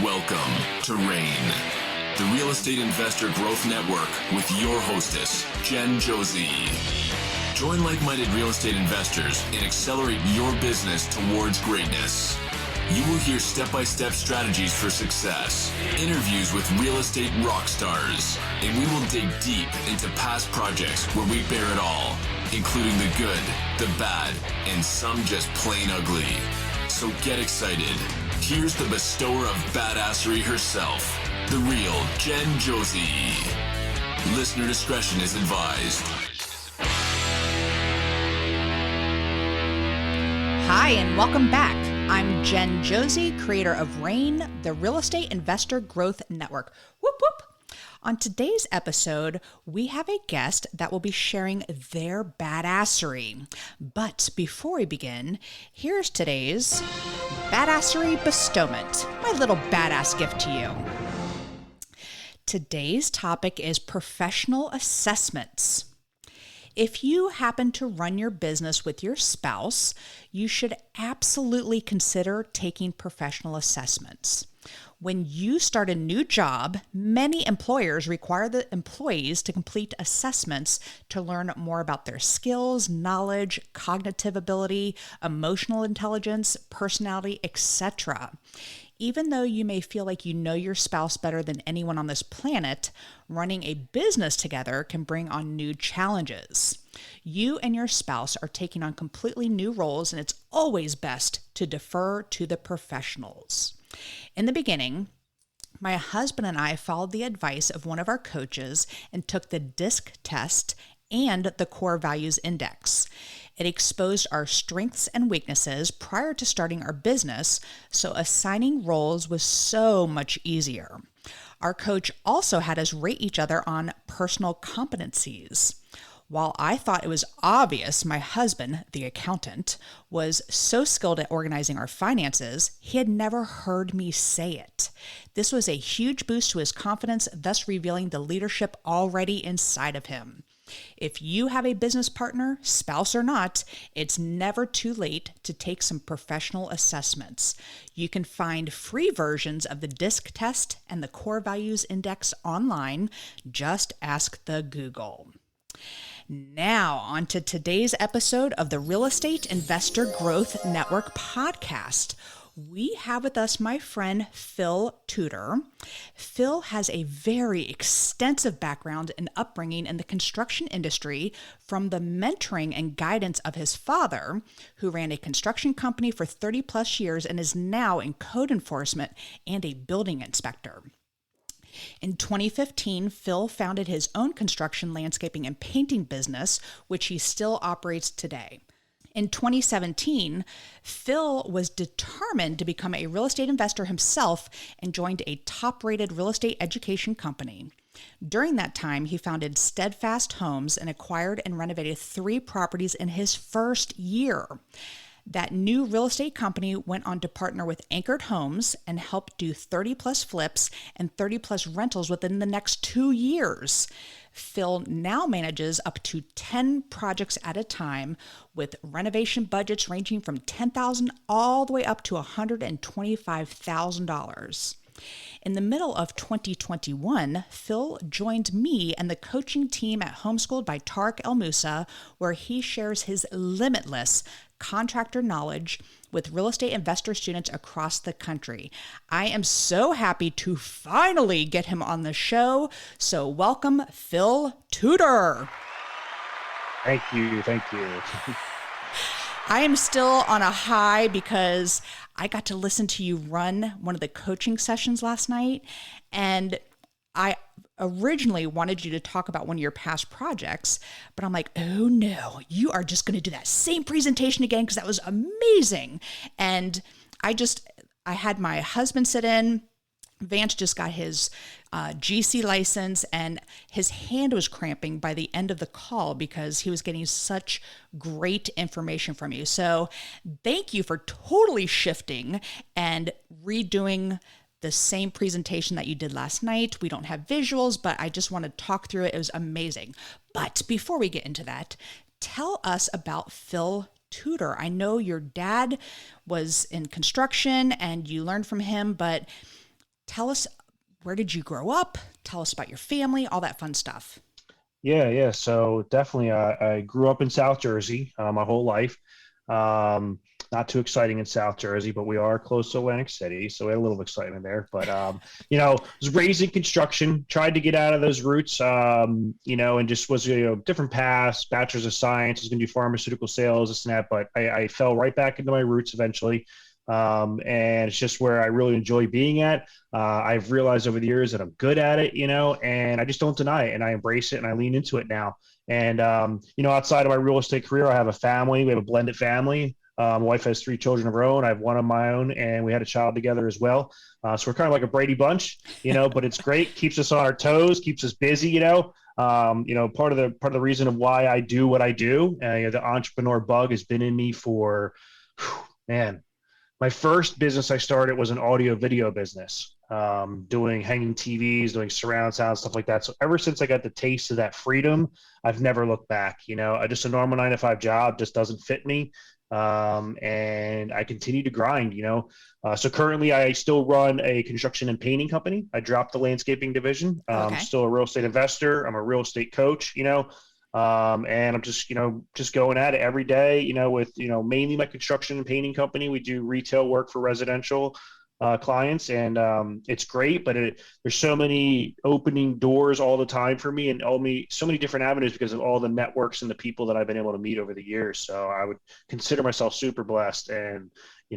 Welcome to REIN, the Real Estate Investor Growth Network with your hostess, Jen Josie. Join like-minded real estate investors and accelerate your business towards greatness. You will hear step-by-step strategies for success, interviews with real estate rock stars, and we will dig deep into past projects where we bear it all, including the good, the bad, and some just plain ugly. So get excited. Here's the bestower of badassery herself, the real Jen Josie. Listener discretion is advised. Hi, and welcome back. I'm Jen Josie, creator of REIN, the Real Estate Investor Growth Network. Whoop, whoop. On today's episode, we have a guest that will be sharing their badassery. But before we begin, here's today's badassery bestowment, my little badass gift to you. Today's topic is professional assessments. If you happen to run your business with your spouse, you should absolutely consider taking professional assessments. When you start a new job, many employers require the employees to complete assessments to learn more about their skills, knowledge, cognitive ability, emotional intelligence, personality, etc. Even though you may feel like you know your spouse better than anyone on this planet, running a business together can bring on new challenges. You and your spouse are taking on completely new roles, and it's always best to defer to the professionals. In the beginning, my husband and I followed the advice of one of our coaches and took the DISC test and the Core Values Index. It exposed our strengths and weaknesses prior to starting our business, so assigning roles was so much easier. Our coach also had us rate each other on personal competencies. While I thought it was obvious my husband, the accountant, was so skilled at organizing our finances, he had never heard me say it. This was a huge boost to his confidence, thus revealing the leadership already inside of him. If you have a business partner, spouse or not, it's never too late to take some professional assessments. You can find free versions of the DISC test and the Core Values Index online. Just ask the Google. Now, on to today's episode of the Real Estate Investor Growth Network podcast. We have with us my friend Phil Tudor. Phil has a very extensive background and upbringing in the construction industry, from the mentoring and guidance of his father, who ran a construction company for 30 plus years and is now in code enforcement and a building inspector. In 2015, Phil founded his own construction, landscaping, and painting business, which he still operates today. In 2017, Phil was determined to become a real estate investor himself and joined a top-rated real estate education company. During that time, he founded Steadfast Homes and acquired and renovated 3 properties in his first year. That new real estate company went on to partner with Anchored Homes and helped do 30 plus flips and 30 plus rentals within the next 2 years. Phil now manages up to 10 projects at a time, with renovation budgets ranging from $10,000 all the way up to $125,000. In the middle of 2021, Phil joined me and the coaching team at Homeschooled by Tarek El Moussa, where he shares his limitless contractor knowledge with real estate investor students across the country. I am so happy to finally get him on the show. So welcome, Phil Tudor. Thank you. I am still on a high because I got to listen to you run one of the coaching sessions last night, and I originally wanted you to talk about one of your past projects, but I'm like, oh no, you are just going to do that same presentation again, because that was amazing. And I had my husband sit in. Vance just got his GC license, and his hand was cramping by the end of the call because he was getting such great information from you. So thank you for totally shifting and redoing the same presentation that you did last night. We don't have visuals, but I just want to talk through it. It was amazing. But before we get into that, tell us about Phil Tudor. I know your dad was in construction and you learned from him, but Tell us, where did you grow up? Tell us about your family, all that fun stuff. Yeah. So definitely, I grew up in South Jersey my whole life. Um, Not too exciting in South Jersey, but we are close to Atlantic City, so we had a little excitement there. But was raised in construction, tried to get out of those roots, and just was different paths. Bachelor's of Science, was going to do pharmaceutical sales, this and that, but I fell right back into my roots eventually. And it's just where I really enjoy being at. I've realized over the years that I'm good at it, and I just don't deny it, and I embrace it and I lean into it now. And outside of my real estate career, I have a family. We have a blended family. My wife has 3 children of her own. I have one of my own, and we had a child together as well. So we're kind of like a Brady Bunch, but it's great. Keeps us on our toes, keeps us busy. Part of the reason of why I do what I do. The entrepreneur bug has been in me for, man. My first business I started was an audio video business, doing hanging TVs, doing surround sound, stuff like that. So ever since I got the taste of that freedom, I've never looked back. Just a normal 9-to-5 job just doesn't fit me. And I continue to grind, So currently I still run a construction and painting company. I dropped the landscaping division. Okay. Still a real estate investor. I'm a real estate coach, and I'm just going at it every day, with, mainly my construction and painting company. We do retail work for residential clients, and it's great, but there's so many opening doors all the time for me, and so many different avenues because of all the networks and the people that I've been able to meet over the years. So I would consider myself super blessed, and,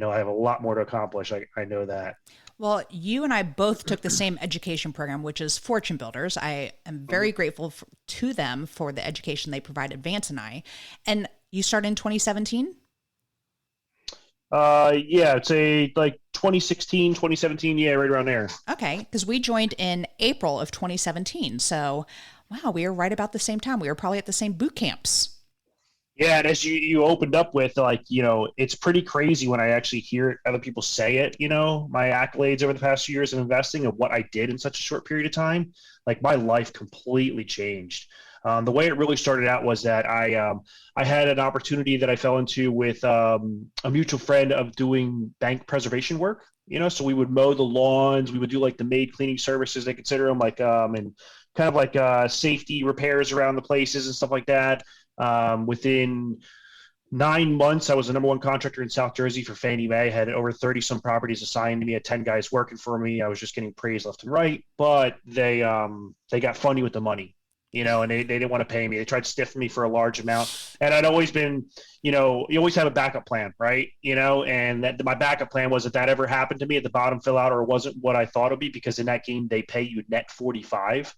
I have a lot more to accomplish. I know that. Well, you and I both took the same education program, which is Fortune Builders. I am very grateful to them for the education they provided Vance and I. And you started in 2017? Yeah, I'd say like 2016, 2017. Yeah, right around there. Okay, because we joined in April of 2017. So, wow, we were right about the same time. We were probably at the same boot camps. Yeah, and as you opened up with, it's pretty crazy when I actually hear other people say it, my accolades over the past few years of investing and what I did in such a short period of time. Like, my life completely changed. The way it really started out was that I had an opportunity that I fell into with a mutual friend of doing bank preservation work. So we would mow the lawns, we would do like the maid cleaning services, they consider them, and kind of like safety repairs around the places and stuff like that. Within 9 months, I was the number 1 contractor in South Jersey for Fannie Mae. Had over 30 some properties assigned to me. Had 10 guys working for me. I was just getting praised left and right, but they got funny with the money, and they didn't want to pay me. They tried to stiff me for a large amount, and I'd always been, you always have a backup plan, right? And that my backup plan was, if that ever happened to me, at the bottom fell out or it wasn't what I thought it'd be, because in that game they pay you net 45.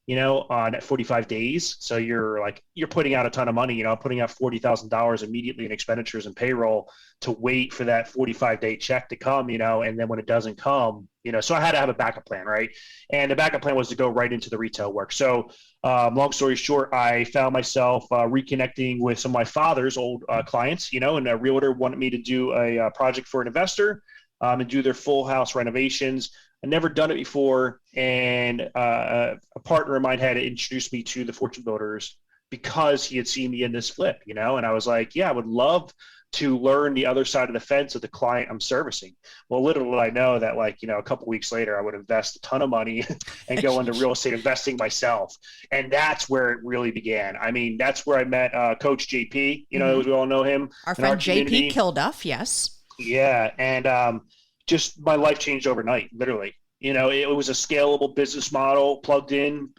On 45 days. So you're putting out a ton of money, putting out $40,000 immediately in expenditures and payroll to wait for that 45-day check to come, and then when it doesn't come, so I had to have a backup plan, right? And the backup plan was to go right into the retail work. So long story short, I found myself reconnecting with some of my father's old clients, and a realtor wanted me to do a project for an investor and do their full house renovations. I'd never done it before, and a partner of mine had introduced me to the Fortune Builders because he had seen me in this flip, and I was like, yeah, I would love to learn the other side of the fence of the client I'm servicing. Well, little did I know that, a couple weeks later, I would invest a ton of money and go into real estate investing myself. And that's where it really began. I mean, that's where I met Coach JP, as we all know him. Our friend JP Kilduff, yes. Yeah, and just my life changed overnight, literally. It was a scalable business model plugged in,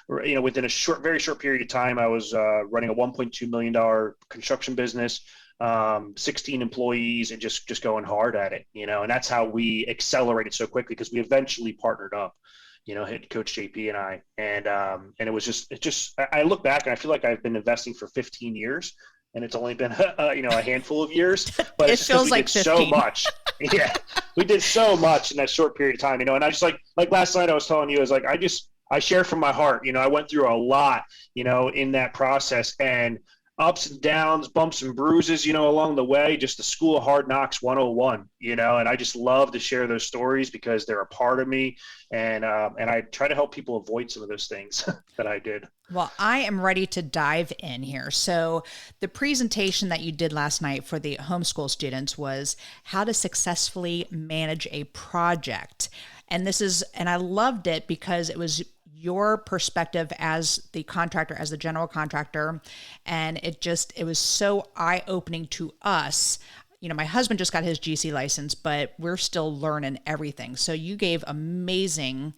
within a very short period of time. I was running a $1.2 million construction business, 16 employees, and just going hard at it, and that's how we accelerated so quickly, because we eventually partnered up, hit Coach JP and I, and it was just, I look back and I feel like I've been investing for 15 years. And it's only been, a handful of years, but it it's feels like did 15. So much. Yeah, we did so much in that short period of time, and I just like last night I was telling you, I share from my heart, I went through a lot, in that process, and ups and downs, bumps and bruises, along the way, just the School of Hard Knocks 101, and I just love to share those stories because they're a part of me, and I try to help people avoid some of those things that I did. Well, I am ready to dive in here. So the presentation that you did last night for the homeschool students was how to successfully manage a project. And I loved it because it was your perspective as the contractor, as the general contractor. And it was so eye-opening to us. My husband just got his GC license, but we're still learning everything. So you gave amazing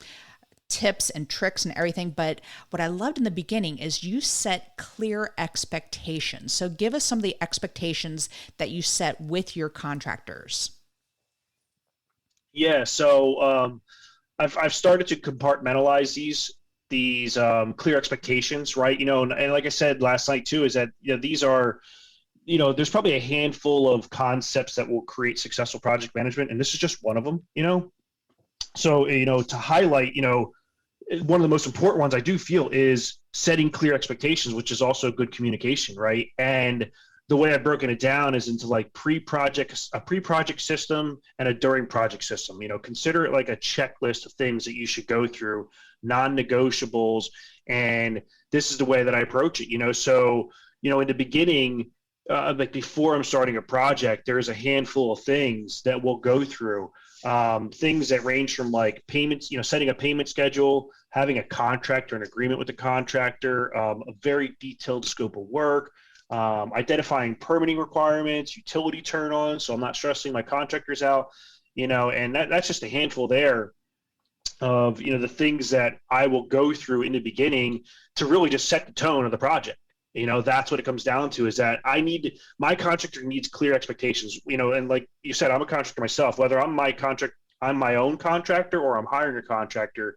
tips and tricks and everything. But what I loved in the beginning is you set clear expectations. So give us some of the expectations that you set with your contractors. Yeah. So I've started to compartmentalize these clear expectations, right? And like I said last night too, is that these are, there's probably a handful of concepts that will create successful project management, and this is just one of them. So, to highlight, one of the most important ones I do feel is setting clear expectations, which is also good communication, right? And the way I've broken it down is into like a pre-project system and a during project system. Consider it like a checklist of things that you should go through, non-negotiables. And this is the way that I approach it, So, in the beginning, like before I'm starting a project, there's a handful of things that we'll go through. Things that range from like payments, setting a payment schedule, having a contract or an agreement with the contractor, a very detailed scope of work, identifying permitting requirements, utility turn-ons, so I'm not stressing my contractors out, and that's just a handful there of, the things that I will go through in the beginning to really just set the tone of the project. That's what it comes down to, is that my contractor needs clear expectations, and like you said, I'm a contractor myself, whether I'm my own contractor or I'm hiring a contractor,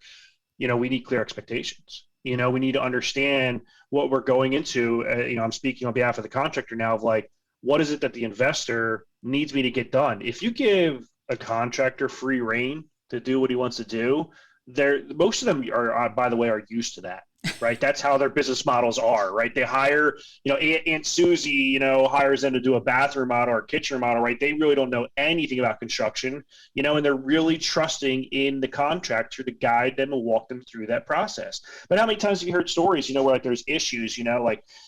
we need clear expectations. We need to understand what we're going into. I'm speaking on behalf of the contractor now of like, what is it that the investor needs me to get done? If you give a contractor free reign to do what he wants to do, most of them are, by the way, are used to that. Right. That's how their business models are. Right. They hire, Aunt Susie, hires them to do a bathroom model or a kitchen model. Right. They really don't know anything about construction, and they're really trusting in the contractor to guide them and walk them through that process. But how many times have you heard stories, where like there's issues,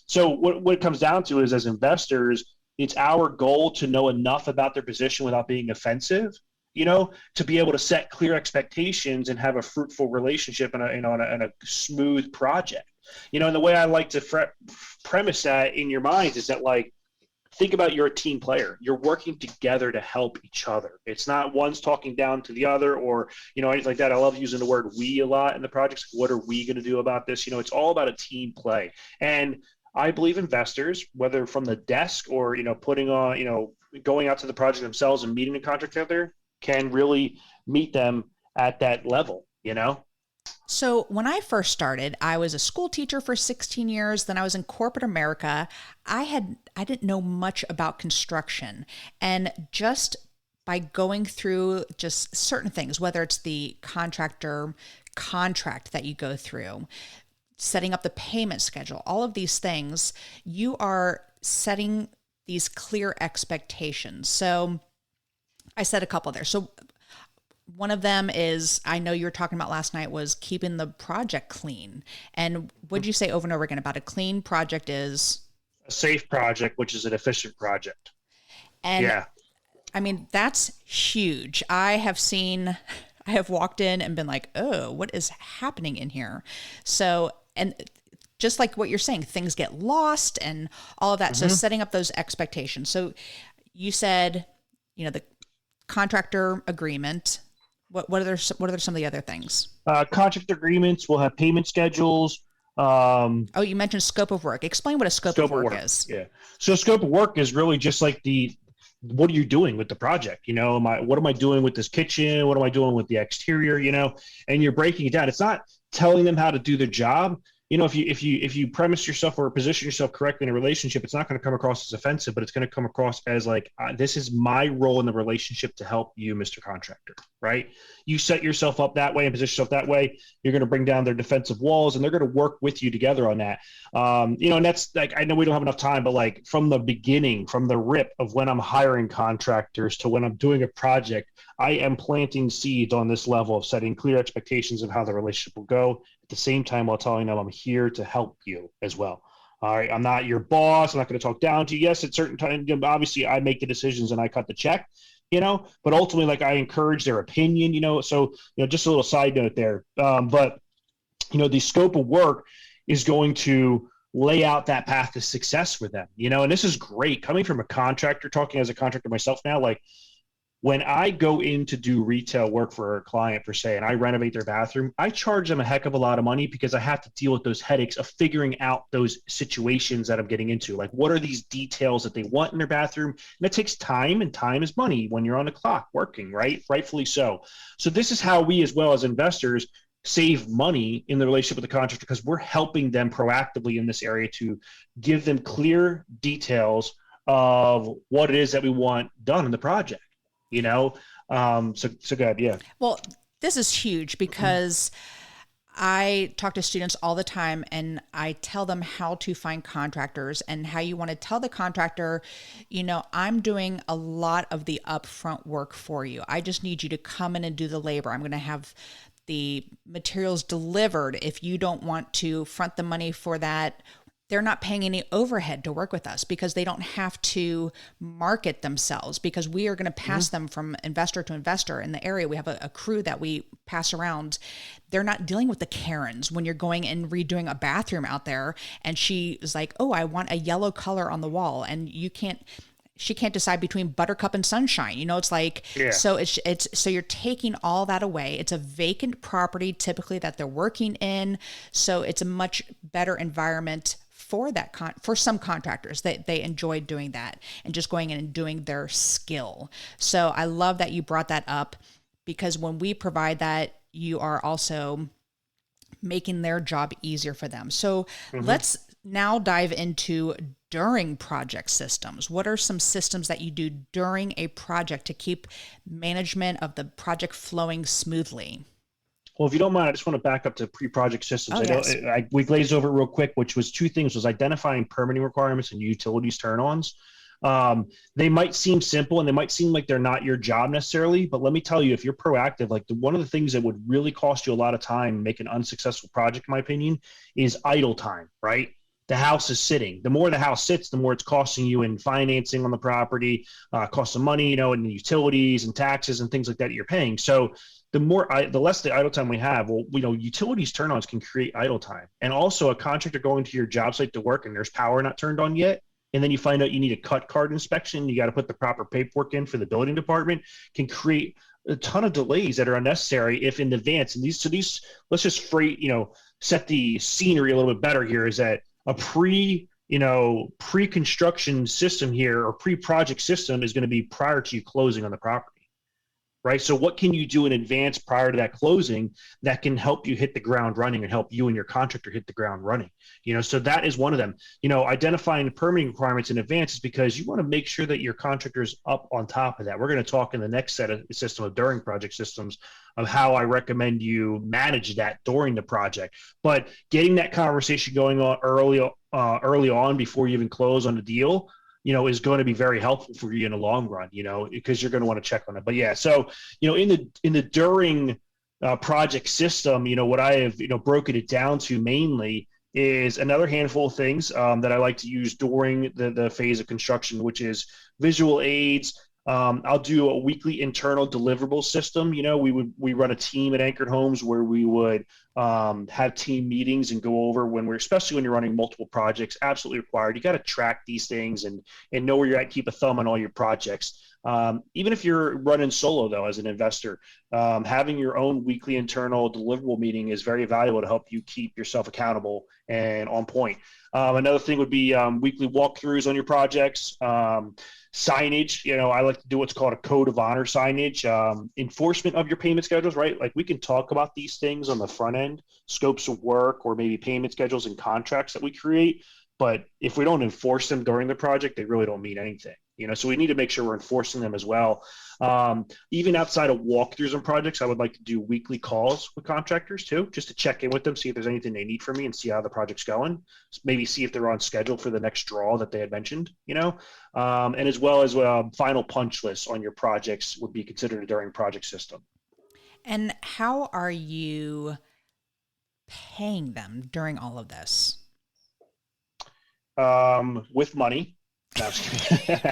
so what it comes down to is, as investors, it's our goal to know enough about their position without being offensive, to be able to set clear expectations and have a fruitful relationship and a smooth project. And the way I like to premise that in your mind is that, like, think about you're a team player. You're working together to help each other. It's not one's talking down to the other or, anything like that. I love using the word we a lot in the projects. What are we going to do about this? It's all about a team play. And I believe investors, whether from the desk or, putting on, going out to the project themselves and meeting the contractor, can really meet them at that level, So when I first started, I was a school teacher for 16 years. Then I was in corporate America. I didn't know much about construction. And just by going through just certain things, whether it's the contractor contract that you go through, setting up the payment schedule, all of these things, you are setting these clear expectations. So I said a couple there. So one of them is, I know you were talking about last night, was keeping the project clean. And what'd you say over and over again about a clean project is? A safe project, which is an efficient project. And yeah. I mean, that's huge. I have walked in and been like, oh, what is happening in here? So, and just like what you're saying, things get lost and all of that. Mm-hmm. So setting up those expectations. So you said, the contractor agreement. What are some of the other things? Contract agreements will have payment schedules. You mentioned scope of work. Explain what a scope of work is. Yeah. So scope of work is really just like what are you doing with the project? What am I doing with this kitchen? What am I doing with the exterior? And you're breaking it down. It's not telling them how to do their job. If you premise yourself or position yourself correctly in a relationship, it's not going to come across as offensive, but it's going to come across as like, this is my role in the relationship to help you, Mr. Contractor, right? You set yourself up that way and position yourself that way. You're going to bring down their defensive walls and they're going to work with you together on that. And that's like, I know we don't have enough time, but like from the beginning, from the rip of when I'm hiring contractors to when I'm doing a project, I am planting seeds on this level of setting clear expectations of how the relationship will go. At the same time, while telling them I'm here to help you as well. All right. I'm not your boss. I'm not going to talk down to you. Yes, at certain times, obviously I make the decisions and I cut the check, but ultimately, like, I encourage their opinion, so, just a little side note there. But, the scope of work is going to lay out that path to success for them, and this is great coming from a contractor, talking as a contractor myself now. Like, when I go in to do retail work for a client per se, and I renovate their bathroom, I charge them a heck of a lot of money because I have to deal with those headaches of figuring out those situations that I'm getting into. Like, what are these details that they want in their bathroom? And it takes time, and time is money when you're on the clock working, right? Rightfully so. So this is how we, as well as investors, save money in the relationship with the contractor, because we're helping them proactively in this area to give them clear details of what it is that we want done in the project. So good. Yeah. Well, this is huge because I talk to students all the time and I tell them how to find contractors and how you want to tell the contractor, I'm doing a lot of the upfront work for you. I just need you to come in and do the labor. I'm going to have the materials delivered. If you don't want to front the money for that, they're not paying any overhead to work with us because they don't have to market themselves, because we are going to pass them from investor to investor in the area. We have a crew that we pass around. They're not dealing with the Karens when you're going and redoing a bathroom out there. And she is like, oh, I want a yellow color on the wall. And she can't decide between buttercup and sunshine. It's like, so so you're taking all that away. It's a vacant property typically that they're working in. So it's a much better environment for that for some contractors that they enjoy doing that and just going in and doing their skill. So I love that you brought that up, because when we provide that, you are also making their job easier for them. So let's now dive into during project systems. What are some systems that you do during a project to keep management of the project flowing smoothly? Well, if you don't mind, I just want to back up to pre-project systems. Oh, yes. We glazed over it real quick, which was two things: was identifying permitting requirements and utilities turn-ons. They might seem simple and they might seem like they're not your job necessarily, but let me tell you, if you're proactive, like one of the things that would really cost you a lot of time and make an unsuccessful project, in my opinion, is idle time, right? The house is sitting. The more the house sits, the more it's costing you in financing on the property, cost of money, and the utilities and taxes and things like that you're paying. So the less the idle time we have, well, utilities turn-ons can create idle time. And also a contractor going to your job site to work and there's power not turned on yet, and then you find out you need a cut card inspection, you got to put the proper paperwork in for the building department, can create a ton of delays that are unnecessary if in advance. And these, let's just set the scenery a little bit better here, is that a pre-construction system here, or pre-project system, is going to be prior to you closing on the property. Right. So what can you do in advance prior to that closing that can help you hit the ground running and help you and your contractor hit the ground running? So that is one of them. Identifying the permitting requirements in advance is because you want to make sure that your contractor's up on top of that. We're going to talk in the next set of system of during project systems of how I recommend you manage that during the project. But getting that conversation going on early on before you even close on the deal, is going to be very helpful for you in the long run, because you're going to want to check on it. But yeah, so, in the during project system, what I have, broken it down to mainly is another handful of things that I like to use during the phase of construction, which is visual aids. I'll do a weekly internal deliverable system. We run a team at Anchored Homes where we would have team meetings and go over especially when you're running multiple projects, absolutely required. You got to track these things and know where you're at, keep a thumb on all your projects. Even if you're running solo though, as an investor, having your own weekly internal deliverable meeting is very valuable to help you keep yourself accountable and on point. Another thing would be weekly walkthroughs on your projects. Signage, I like to do what's called a code of honor signage, enforcement of your payment schedules, right? Like, we can talk about these things on the front end, scopes of work, or maybe payment schedules and contracts that we create. But if we don't enforce them during the project, they really don't mean anything. So we need to make sure we're enforcing them as well. Even outside of walkthroughs and projects, I would like to do weekly calls with contractors too, just to check in with them, see if there's anything they need from me and see how the project's going. Maybe see if they're on schedule for the next draw that they had mentioned, and as well as final punch lists on your projects would be considered a during project system. And how are you paying them during all of this? With money. No, I'm just kidding.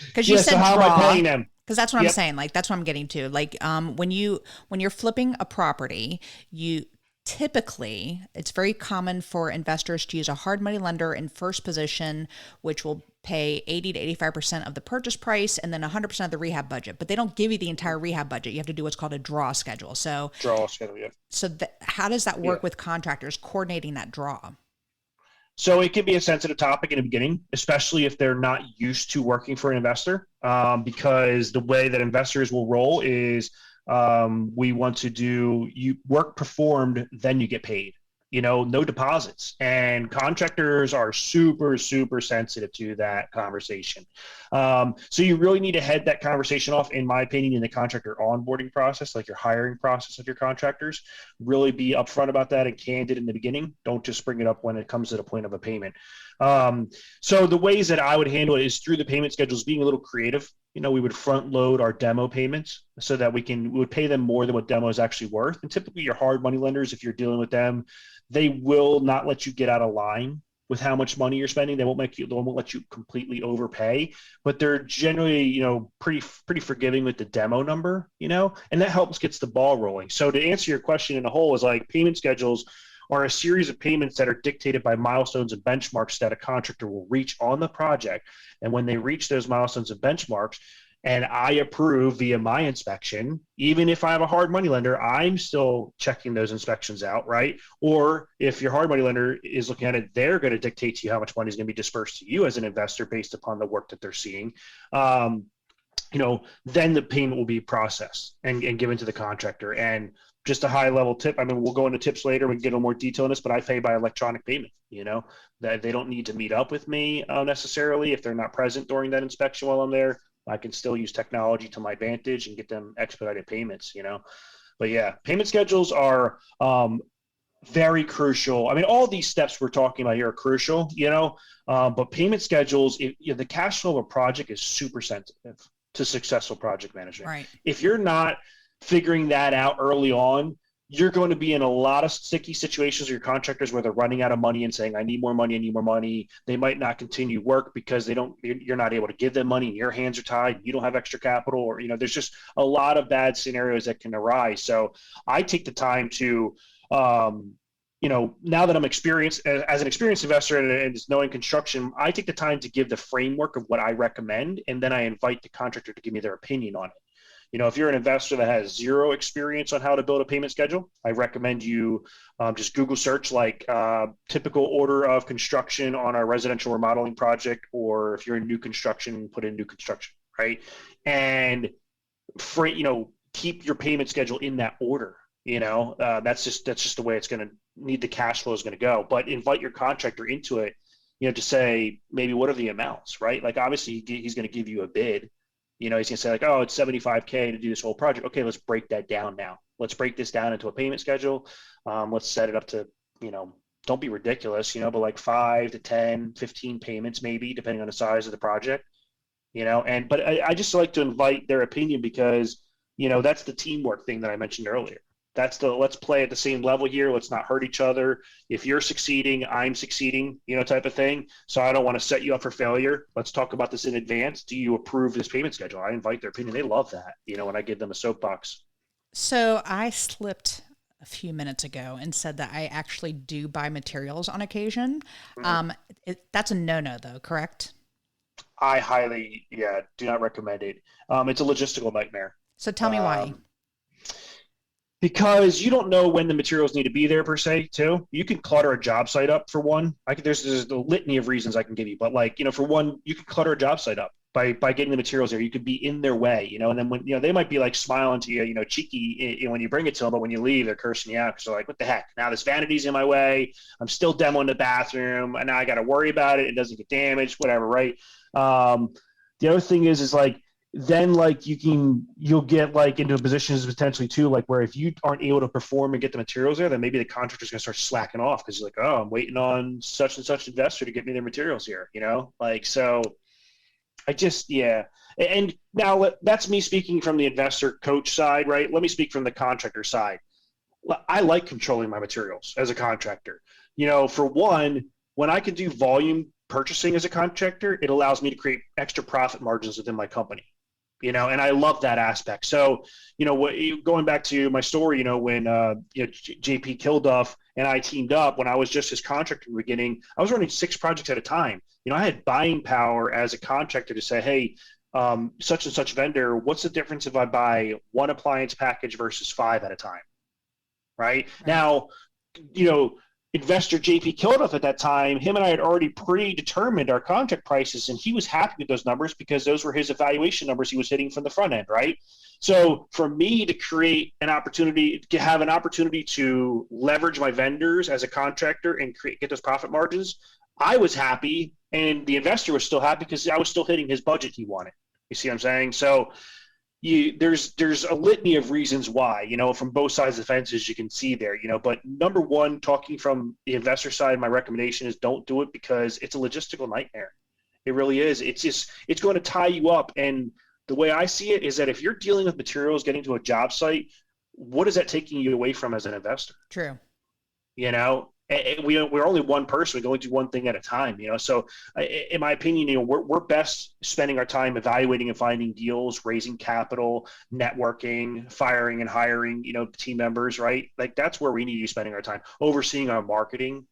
Because you said so how draw. am I paying them? Because that's what I'm saying. Like, that's what I'm getting to. Like, when you're flipping a property, you typically, it's very common for investors to use a hard money lender in first position, which will pay 80 to 85% of the purchase price and then 100% of the rehab budget. But they don't give you the entire rehab budget. You have to do what's called a draw schedule. So how does that work with contractors coordinating that draw? So it can be a sensitive topic in the beginning, especially if they're not used to working for an investor, because the way that investors will roll is we want to do work performed, then you get paid. No deposits. And contractors are super, super sensitive to that conversation. So you really need to head that conversation off, in my opinion, in the contractor onboarding process, like your hiring process of your contractors. Really be upfront about that and candid in the beginning. Don't just bring it up when it comes to the point of a payment. So the ways that I would handle it is through the payment schedules, being a little creative. We would front load our demo payments so that we would pay them more than what demo is actually worth. And typically your hard money lenders, if you're dealing with them, they will not let you get out of line with how much money you're spending. They won't let you completely overpay, but they're generally, pretty forgiving with the demo number, and that gets the ball rolling. So to answer your question in a whole is like payment schedules are a series of payments that are dictated by milestones and benchmarks that a contractor will reach on the project. And when they reach those milestones and benchmarks, and I approve via my inspection, even if I have a hard money lender, I'm still checking those inspections out, right? Or if your hard money lender is looking at it, they're going to dictate to you how much money is going to be dispersed to you as an investor based upon the work that they're seeing. Then the payment will be processed and given to the contractor. And just a high level tip, we'll go into tips later, we can get a little more detail on this, but I pay by electronic payment, that they don't need to meet up with me necessarily. If they're not present during that inspection while I'm there, I can still use technology to my advantage and get them expedited payments, But yeah, payment schedules are very crucial. All these steps we're talking about here are crucial, but payment schedules, the cash flow of a project is super sensitive to successful project management. Right. If you're not figuring that out early on, you're going to be in a lot of sticky situations with your contractors where they're running out of money and saying, I need more money. They might not continue work because you're not able to give them money and your hands are tied. You don't have extra capital, or, there's just a lot of bad scenarios that can arise. So I take the time to, now that I'm experienced as an experienced investor and knowing construction, I take the time to give the framework of what I recommend. And then I invite the contractor to give me their opinion on it. If you're an investor that has zero experience on how to build a payment schedule, I recommend you just Google search typical order of construction on a residential remodeling project, or if you're in new construction, put in new construction, right? And keep your payment schedule in that order. That's just the way it's going to need, the cash flow is going to go. But invite your contractor into it, to say maybe what are the amounts, right? Like obviously he's going to give you a bid. He's going to say like, oh, it's $75K to do this whole project. Okay, let's break that down now. Let's break this down into a payment schedule. Let's set it up to, don't be ridiculous, but like 5 to 10, 15 payments maybe, depending on the size of the project, but I just like to invite their opinion because, that's the teamwork thing that I mentioned earlier. That's let's play at the same level here. Let's not hurt each other. If you're succeeding, I'm succeeding, type of thing. So I don't want to set you up for failure. Let's talk about this in advance. Do you approve this payment schedule? I invite their opinion. They love that, when I give them a soapbox. So I slipped a few minutes ago and said that I actually do buy materials on occasion. Mm-hmm. That's a no-no though, correct? I highly, do not recommend it. It's a logistical nightmare. So tell me why. Because you don't know when the materials need to be there per se, too. You can clutter a job site up for one. There's a litany of reasons I can give you, but for one, you can clutter a job site up by getting the materials there. You could be in their way, and then when they might be like smiling to you, cheeky when you bring it to them, but when you leave, they're cursing you out because they're like, what the heck? Now this vanity's in my way. I'm still demoing the bathroom, and now I got to worry about it. It doesn't get damaged, whatever, right? The other thing is like, then you'll get into positions potentially too, where if you aren't able to perform and get the materials there, then maybe the contractor's going to start slacking off because you're like, oh, I'm waiting on such and such investor to get me their materials here, so I just, And now that's me speaking from the investor coach side, right? Let me speak from the contractor side. I like controlling my materials as a contractor. For one, when I can do volume purchasing as a contractor, it allows me to create extra profit margins within my company, and I love that aspect. So, going back to my story, when, JP Kilduff and I teamed up when I was just his contractor in the beginning, I was running 6 projects at a time. I had buying power as a contractor to say, hey, such and such vendor, what's the difference if I buy 1 appliance package versus 5 at a time? Right. Now, investor JP Kilduff at that time, him and I had already predetermined our contract prices, and he was happy with those numbers because those were his evaluation numbers he was hitting from the front end, right? So for me to create an opportunity, to have an opportunity to leverage my vendors as a contractor and get those profit margins, I was happy, and the investor was still happy because I was still hitting his budget he wanted. You see what I'm saying? So there's a litany of reasons why, from both sides of the fence, as you can see there, but number one, talking from the investor side, my recommendation is don't do it because it's a logistical nightmare. It really is. It's going to tie you up. And the way I see it is that if you're dealing with materials getting to a job site, what is that taking you away from as an investor? True. We're only one person. We can only do one thing at a time, So in my opinion, we're best spending our time evaluating and finding deals, raising capital, networking, firing and hiring, team members, right? Like that's where we need to be spending our time, overseeing our marketing,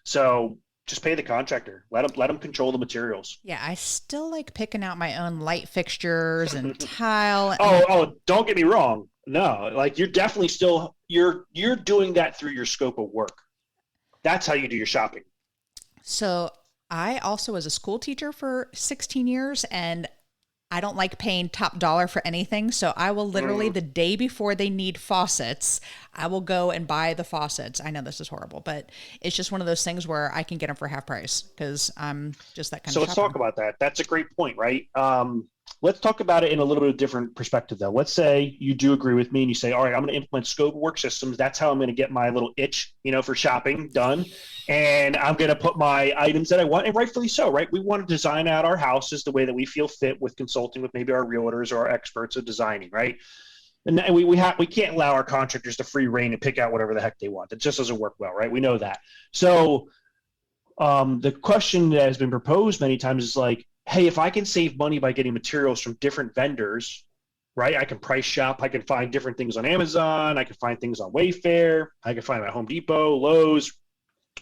So just pay the contractor. Let them control the materials. Yeah, I still like picking out my own light fixtures and tile. Oh, don't get me wrong. No, like you're definitely still you're doing that through your scope of work. That's how you do your shopping. So I also was a school teacher for 16 years, and I don't like paying top dollar for anything. So I will literally the day before they need faucets, I will go and buy the faucets. I know this is horrible, but it's just one of those things where I can get them for half price because I'm just that kind of So let's talk about that. That's a great point, right? Let's talk about it in a little bit of different perspective, though. Let's say you do agree with me and you say, all right, I'm going to implement scope of work systems. That's how I'm going to get my little itch, for shopping done. And I'm going to put my items that I want, and rightfully so, right? We want to design out our houses the way that we feel fit with consulting with maybe our realtors or our experts of designing, right? And we can't allow our contractors to free reign and pick out whatever the heck they want. It just doesn't work well, right? We know that. So the question that has been proposed many times is like, hey, if I can save money by getting materials from different vendors, right? I can price shop. I can find different things on Amazon. I can find things on Wayfair. I can find them at Home Depot, Lowe's,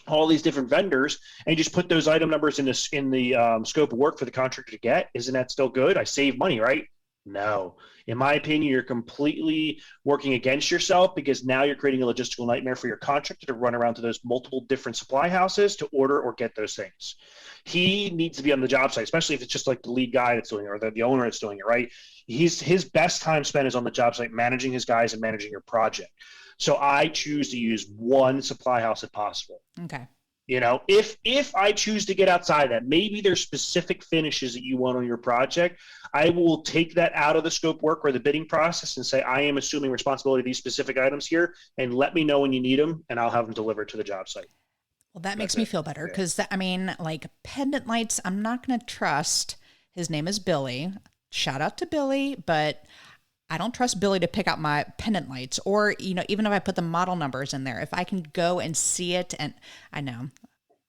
all these different vendors, and just put those item numbers in the scope of work for the contractor to get. Isn't that still good? I save money, right? No. In my opinion, you're completely working against yourself because now you're creating a logistical nightmare for your contractor to run around to those multiple different supply houses to order or get those things. He needs to be on the job site, especially if it's just like the lead guy that's doing it or the owner that's doing it, right? His best time spent is on the job site, managing his guys and managing your project. So I choose to use one supply house if possible. Okay. If I choose to get outside that, maybe there's specific finishes that you want on your project, I will take that out of the scope work or the bidding process and say, I am assuming responsibility of these specific items here, and let me know when you need them, and I'll have them delivered to the job site. Well, that makes me feel better because, like pendant lights, I'm not going to trust. His name is Billy. Shout out to Billy, but I don't trust Billy to pick out my pendant lights or, even if I put the model numbers in there, if I can go and see it, and I know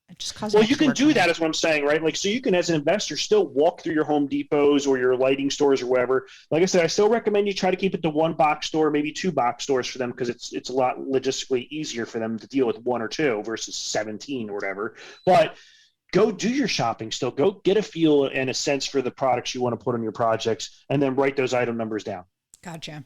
it just causes. Well, you can do that is what I'm saying, right? Like, so you can, as an investor, still walk through your Home Depots or your lighting stores or whatever. Like I said, I still recommend you try to keep it to one box store, maybe 2 box stores for them, because it's a lot logistically easier for them to deal with 1 or 2 versus 17 or whatever. But go do your shopping still. Go get a feel and a sense for the products you want to put on your projects, and then write those item numbers down. Gotcha.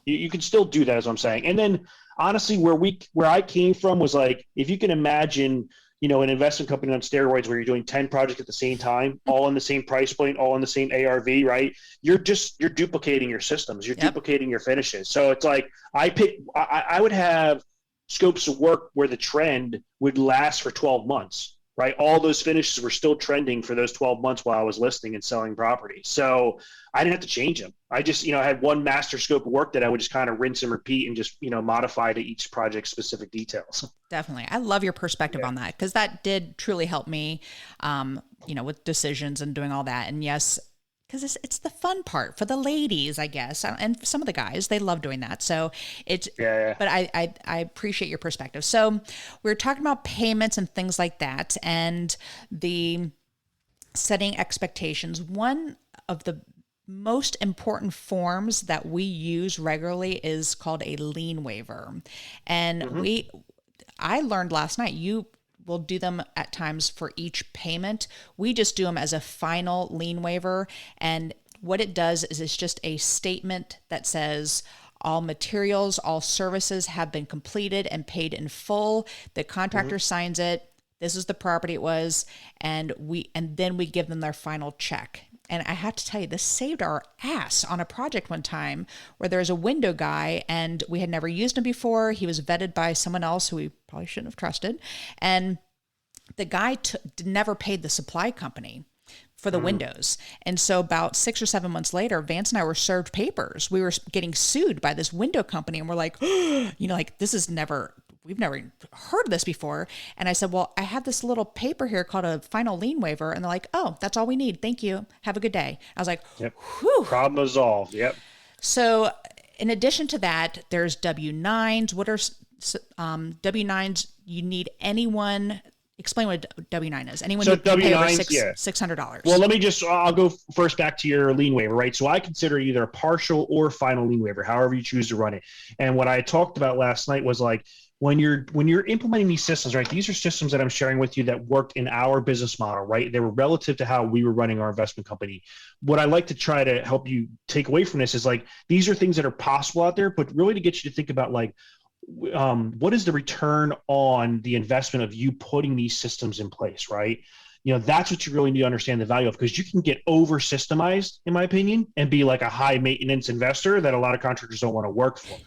You can still do that, is what I'm saying. And then honestly, where I came from was like, if you can imagine, an investment company on steroids where you're doing 10 projects at the same time, all in the same price point, all in the same ARV, right? You're duplicating your systems. You're duplicating your finishes. So it's like, I would have scopes of work where the trend would last for 12 months. Right. All those finishes were still trending for those 12 months while I was listing and selling property. So I didn't have to change them. I just, I had one master scope of work that I would just kind of rinse and repeat and just, modify to each project's specific details. Definitely. I love your perspective on that, because that did truly help me, with decisions and doing all that. And yes, because it's the fun part for the ladies, I guess, and some of the guys, they love doing that. So it's, Yeah. but I appreciate your perspective. So we're talking about payments and things like that, and the setting expectations. One of the most important forms that we use regularly is called a lien waiver. And I learned last night, you will do them at times for each payment. We just do them as a final lien waiver. And what it does is it's just a statement that says all materials, all services have been completed and paid in full. The contractor signs it. This is the property it was, and then we give them their final check. And I have to tell you, this saved our ass on a project one time where there's a window guy and we had never used him before. He was vetted by someone else who we probably shouldn't have trusted. And the guy never paid the supply company for the windows. And so about 6 or 7 months later, Vance and I were served papers. We were getting sued by this window company, and we're like, we've never heard of this before. And I said, well, I have this little paper here called a final lien waiver. And they're like, oh, that's all we need. Thank you. Have a good day. I was like, whew. Problem resolved. Yep. So in addition to that, there's W-9s. What are W-9s? You need anyone. Explain what a W-9 is. Anyone who can pay over $600. Well, I'll go first back to your lien waiver, right? So I consider either a partial or final lien waiver, however you choose to run it. And what I talked about last night was like, when you're implementing these systems, right? These are systems that I'm sharing with you that worked in our business model, right? They were relative to how we were running our investment company. What I like to try to help you take away from this is like, these are things that are possible out there, but really to get you to think about like, what is the return on the investment of you putting these systems in place, right? That's what you really need to understand the value of, because you can get over systemized, in my opinion, and be like a high maintenance investor that a lot of contractors don't want to work for,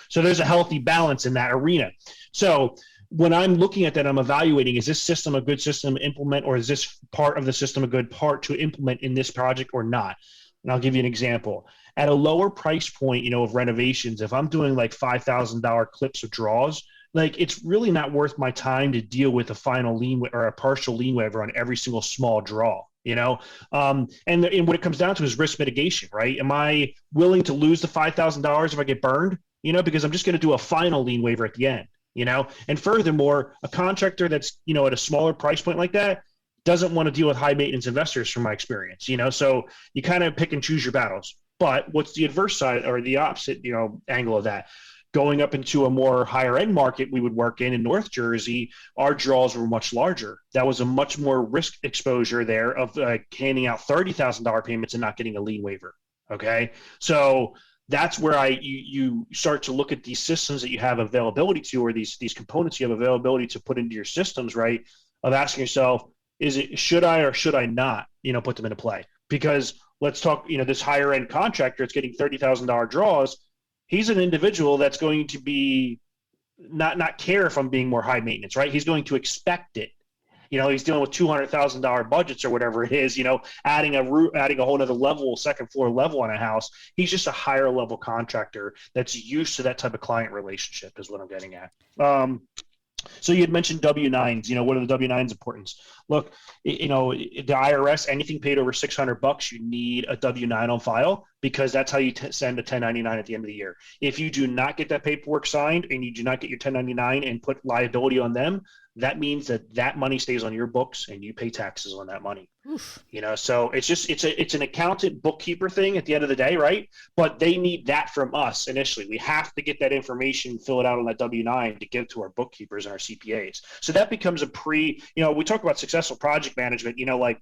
So there's a healthy balance in that arena. So when I'm looking at that, I'm evaluating, is this system a good system to implement, or is this part of the system a good part to implement in this project or not? And I'll give you an example. At a lower price point, of renovations, if I'm doing like $5,000 clips of draws, like it's really not worth my time to deal with a final lien or a partial lien waiver on every single small draw, and what it comes down to is risk mitigation, right? Am I willing to lose the $5,000 if I get burned, because I'm just going to do a final lien waiver at the end, and furthermore, a contractor that's, at a smaller price point like that doesn't want to deal with high maintenance investors from my experience, so you kind of pick and choose your battles. But what's the adverse side or the opposite, angle of that? Going up into a more higher end market we would work in North Jersey, our draws were much larger. That was a much more risk exposure there of handing out $30,000 payments and not getting a lien waiver. Okay. So that's where you start to look at these systems that you have availability to, or these components you have availability to put into your systems, right? Of asking yourself, should I or should I not, put them into play? Because let's talk, this higher end contractor that's getting $30,000 draws. He's an individual that's going to be not care if I'm being more high maintenance, right? He's going to expect it. He's dealing with $200,000 budgets or whatever it is, adding a whole other level, second floor level on a house. He's just a higher level contractor that's used to that type of client relationship is what I'm getting at. So you had mentioned W-9s, what are the W-9s importance? Look, the IRS, anything paid over $600, you need a W-9 on file, because that's how you send a 1099 at the end of the year. If you do not get that paperwork signed and you do not get your 1099 and put liability on them, that means that money stays on your books and you pay taxes on that money. Oof. So it's an accountant bookkeeper thing at the end of the day, right? But they need that from us initially. We have to get that information, fill it out on that W-9 to give to our bookkeepers and our CPAs. So that becomes we talk about successful project management, like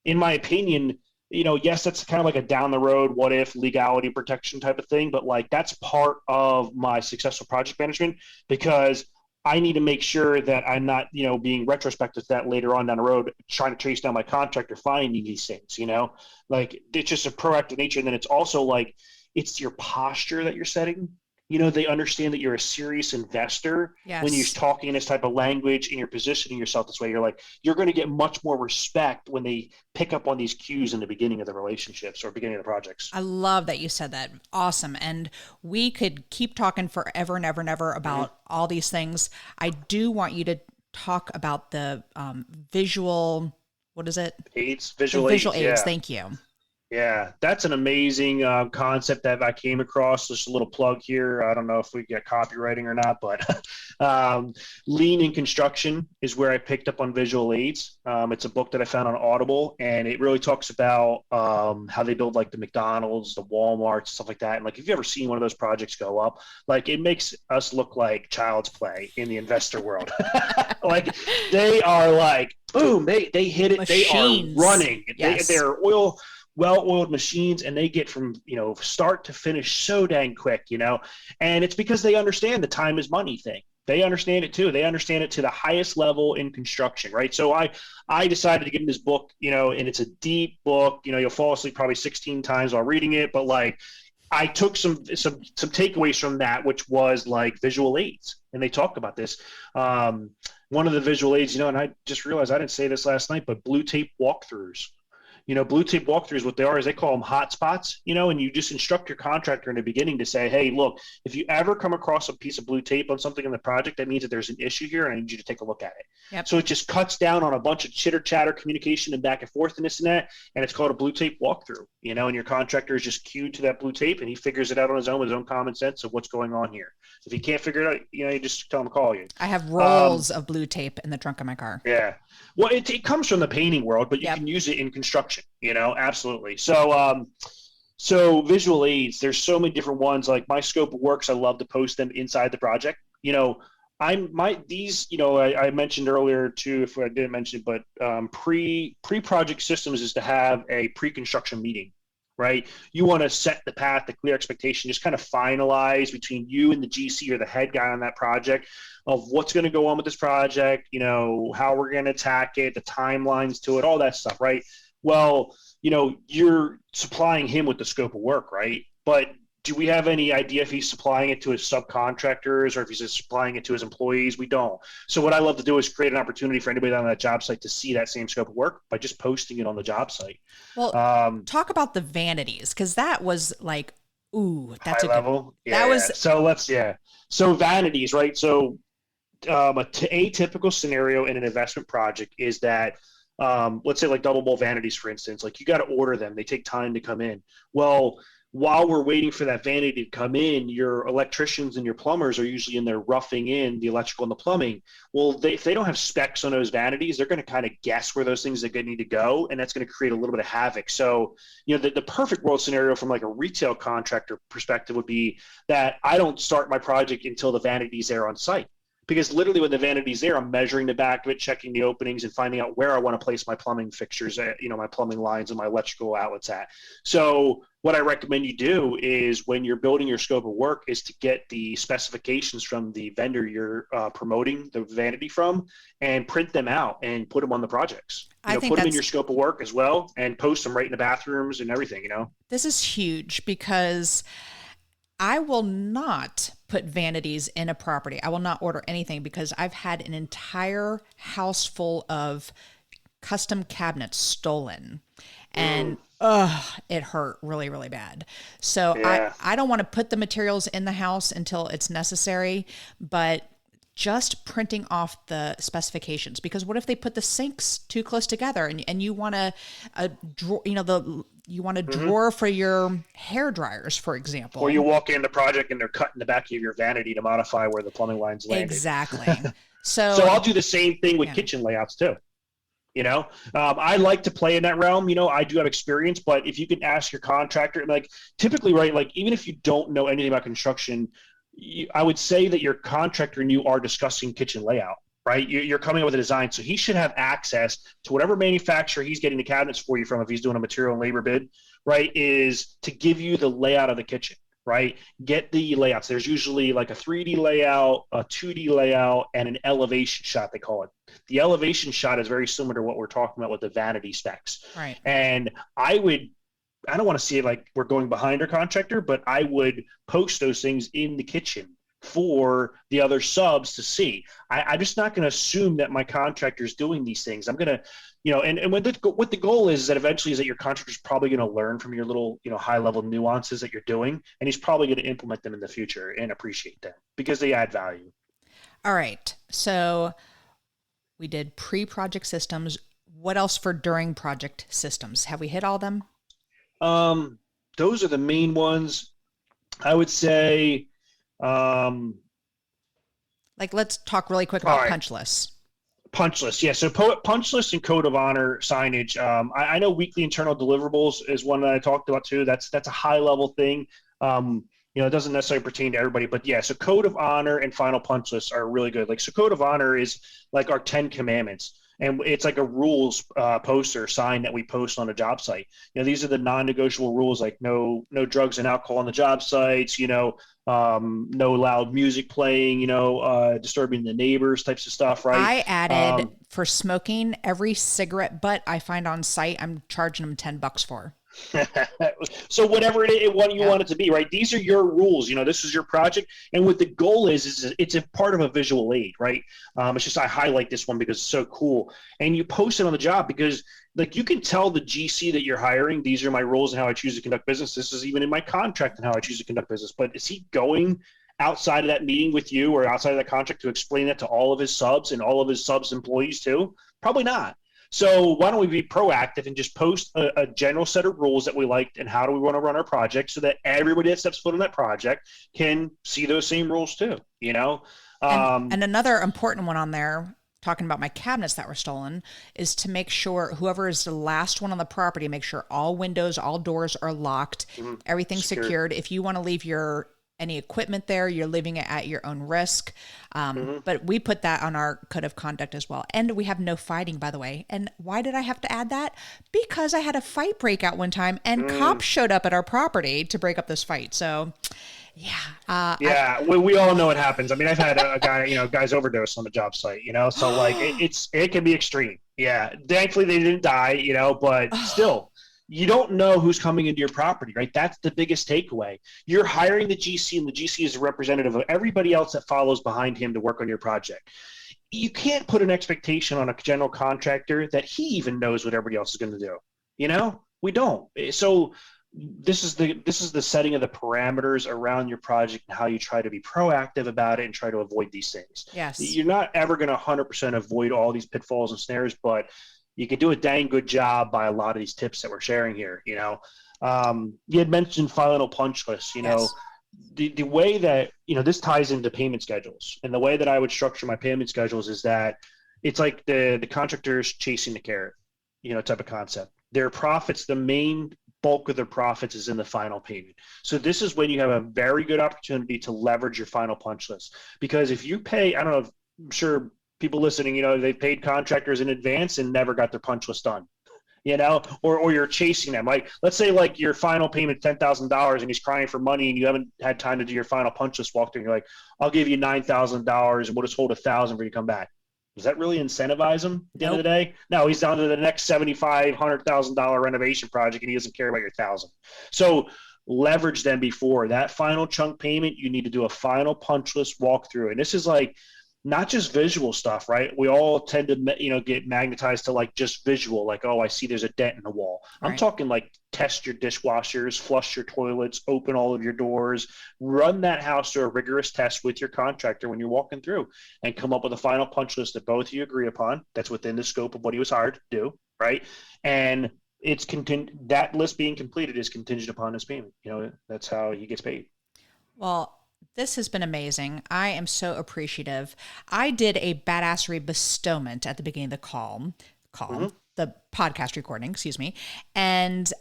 in my opinion, yes, that's kind of like a down the road, what if legality protection type of thing, but like that's part of my successful project management, because I need to make sure that I'm not, being retrospective to that later on down the road, trying to trace down my contractor, finding these things, like it's just a proactive nature. And then it's also like, it's your posture that you're setting. They understand that you're a serious investor. Yes. When you're talking in this type of language and you're positioning yourself this way, you're going to get much more respect when they pick up on these cues in the beginning of the relationships or beginning of the projects. I love that you said that. Awesome. And we could keep talking forever and ever and ever about all these things. I do want you to talk about the visual, what is it? Visual aids. Yeah. Thank you. Yeah, that's an amazing concept that I came across. Just a little plug here. I don't know if we get copywriting or not, but Lean in Construction is where I picked up on visual aids. It's a book that I found on Audible, and it really talks about how they build like the McDonald's, the Walmarts, stuff like that. And like, if you've ever seen one of those projects go up, like it makes us look like child's play in the investor world. Like they are like, boom, they hit it. Machines. They are running. Yes. They're well-oiled machines, and they get from start to finish so dang quick, and it's because they understand the time is money thing. They understand it too. They understand it to the highest level in construction, right? So I decided to get in this book, and it's a deep book. You'll fall asleep probably 16 times while reading it, but like I took some takeaways from that, which was like visual aids, and they talk about this. One of the visual aids, and I just realized I didn't say this last night, but blue tape walkthroughs. Blue tape walkthroughs, what they are is they call them hotspots, and you just instruct your contractor in the beginning to say, hey, look, if you ever come across a piece of blue tape on something in the project, that means that there's an issue here, and I need you to take a look at it. Yep. So it just cuts down on a bunch of chitter chatter communication and back and forth and this and that, and it's called a blue tape walkthrough, and your contractor is just cued to that blue tape, and he figures it out on his own with his own common sense of what's going on here. If he can't figure it out, you just tell him to call you. I have rolls of blue tape in the trunk of my car. Yeah. Well, it comes from the painting world, but you can use it in construction, absolutely. So, so visual aids, there's so many different ones. Like my scope of works, I love to post them inside the project. I mentioned earlier too, if I didn't mention it, but pre-project systems is to have a pre-construction meeting. Right? You want to set the path, the clear expectation, just kind of finalize between you and the GC or the head guy on that project of what's going to go on with this project, how we're going to attack it, the timelines to it, all that stuff, right? Well, you're supplying him with the scope of work, right? But do we have any idea if he's supplying it to his subcontractors or if he's just supplying it to his employees? We don't. So what I love to do is create an opportunity for anybody on that job site to see that same scope of work by just posting it on the job site. Well, talk about the vanities, because that was like, ooh, that's high level. So vanities, right? So a typical scenario in an investment project is that let's say like double wall vanities, for instance, like you got to order them. They take time to come in. Well, while we're waiting for that vanity to come in, your electricians and your plumbers are usually in there roughing in the electrical and the plumbing. Well, if they don't have specs on those vanities, they're going to kind of guess where those things are going to need to go, and that's going to create a little bit of havoc. So, the perfect world scenario from like a retail contractor perspective would be that I don't start my project until the vanity's there on site. Because literally when the vanity's there, I'm measuring the back of it, checking the openings, and finding out where I want to place my plumbing fixtures at, my plumbing lines and my electrical outlets at. So what I recommend you do is when you're building your scope of work is to get the specifications from the vendor you're promoting the vanity from and print them out and put them on the projects. Put them in your scope of work as well and post them right in the bathrooms and everything, This is huge because I will not put vanities in a property. I will not order anything because I've had an entire house full of custom cabinets stolen, and it hurt really, really bad. So I don't want to put the materials in the house until it's necessary, but just printing off the specifications, because what if they put the sinks too close together and you want a drawer, you want a drawer for your hair dryers, for example. Or you walk in the project and they're cutting the back of your vanity to modify where the plumbing lines landed. Exactly. So I'll do the same thing with kitchen layouts too. I like to play in that realm. I do have experience, but if you can ask your contractor, like typically, right, like even if you don't know anything about construction, I would say that your contractor and you are discussing kitchen layout, right? You're coming up with a design. So he should have access to whatever manufacturer he's getting the cabinets for you from, if he's doing a material and labor bid, right, is to give you the layout of the kitchen, right? Get the layouts. There's usually like a 3D layout, a 2D layout, and an elevation shot, they call it. The elevation shot is very similar to what we're talking about with the vanity specs. Right. And I don't want to see it like we're going behind our contractor, but I would post those things in the kitchen for the other subs to see. I'm just not going to assume that my contractor is doing these things. I'm going to, and what the goal is that eventually is that your contractor is probably going to learn from your little, high level nuances that you're doing. And he's probably going to implement them in the future and appreciate them because they add value. All right. So we did pre-project systems. What else for during project systems? Have we hit all of them? Those are the main ones. I would say, Like, let's talk really quick all about right, punch lists. punch list. Yeah. So punch list and code of honor signage. I know weekly internal deliverables is one that I talked about too. That's a high level thing. It doesn't necessarily pertain to everybody, but yeah. So code of honor and final punch lists are really good. Like, so code of honor is like our 10 commandments. And it's like a rules poster sign that we post on a job site. These are the non-negotiable rules, like no drugs and alcohol on the job sites. No loud music playing. Disturbing the neighbors, types of stuff. Right. I added for smoking, every cigarette butt I find on site, I'm charging them $10 for. So whatever what you want it to be, right? These are your rules. This is your project, and what the goal is it's a part of a visual aid, right? It's just I highlight this one because it's so cool, and you post it on the job because like you can tell the GC that you're hiring, these are my rules and how I choose to conduct business. This is even in my contract and how I choose to conduct business. But is he going outside of that meeting with you or outside of that contract to explain that to all of his subs and all of his subs employees too? Probably not. So why don't we be proactive and just post a general set of rules that we liked and how do we want to run our project so that everybody that steps foot on that project can see those same rules too, And another important one on there, talking about my cabinets that were stolen, is to make sure whoever is the last one on the property, make sure all windows, all doors are locked, everything's secured. If you want to leave any equipment there, you're leaving it at your own risk. But we put that on our code of conduct as well. And we have no fighting, by the way. And why did I have to add that? Because I had a fight break out one time and cops showed up at our property to break up this fight. So yeah. We all know what happens. I mean, I've had a guy, guys overdose on the job site, so like it can be extreme. Yeah. Thankfully they didn't die, but still. You don't know who's coming into your property, right? That's the biggest takeaway. You're hiring the GC, and the GC is a representative of everybody else that follows behind him to work on your project. You can't put an expectation on a general contractor that he even knows what everybody else is going to do. We don't. So this is the setting of the parameters around your project and how you try to be proactive about it and try to avoid these things. Yes. You're not ever going to 100% avoid all these pitfalls and snares, but you can do a dang good job by a lot of these tips that we're sharing here. You had mentioned final punch lists. Yes. The way that this ties into payment schedules, and the way that I would structure my payment schedules is that it's like the contractors chasing the carrot, type of concept. Their profits, the main bulk of their profits is in the final payment. So this is when you have a very good opportunity to leverage your final punch list, because if you pay, I don't know, I'm sure people listening, they paid contractors in advance and never got their punch list done, or you're chasing them. Like, let's say like your final payment, $10,000, and he's crying for money and you haven't had time to do your final punch list walkthrough. And you're like, I'll give you $9,000 and we'll just hold $1,000 for you to come back. Does that really incentivize him at the end of the day? No, he's down to the next $75,000, $100,000 renovation project and he doesn't care about your $1,000. So leverage them before that final chunk payment. You need to do a final punch list walkthrough. And this is like, not just visual stuff, right? We all tend to, get magnetized to like just visual, like, oh, I see there's a dent in the wall. Right. I'm talking like test your dishwashers, flush your toilets, open all of your doors, run that house through a rigorous test with your contractor when you're walking through, and come up with a final punch list that both of you agree upon. That's within the scope of what he was hired to do, right? And it's that list being completed is contingent upon his payment. That's how he gets paid. Well, this has been amazing. I am so appreciative. I did a badassery bestowment at the beginning of the call, the podcast recording, excuse me. And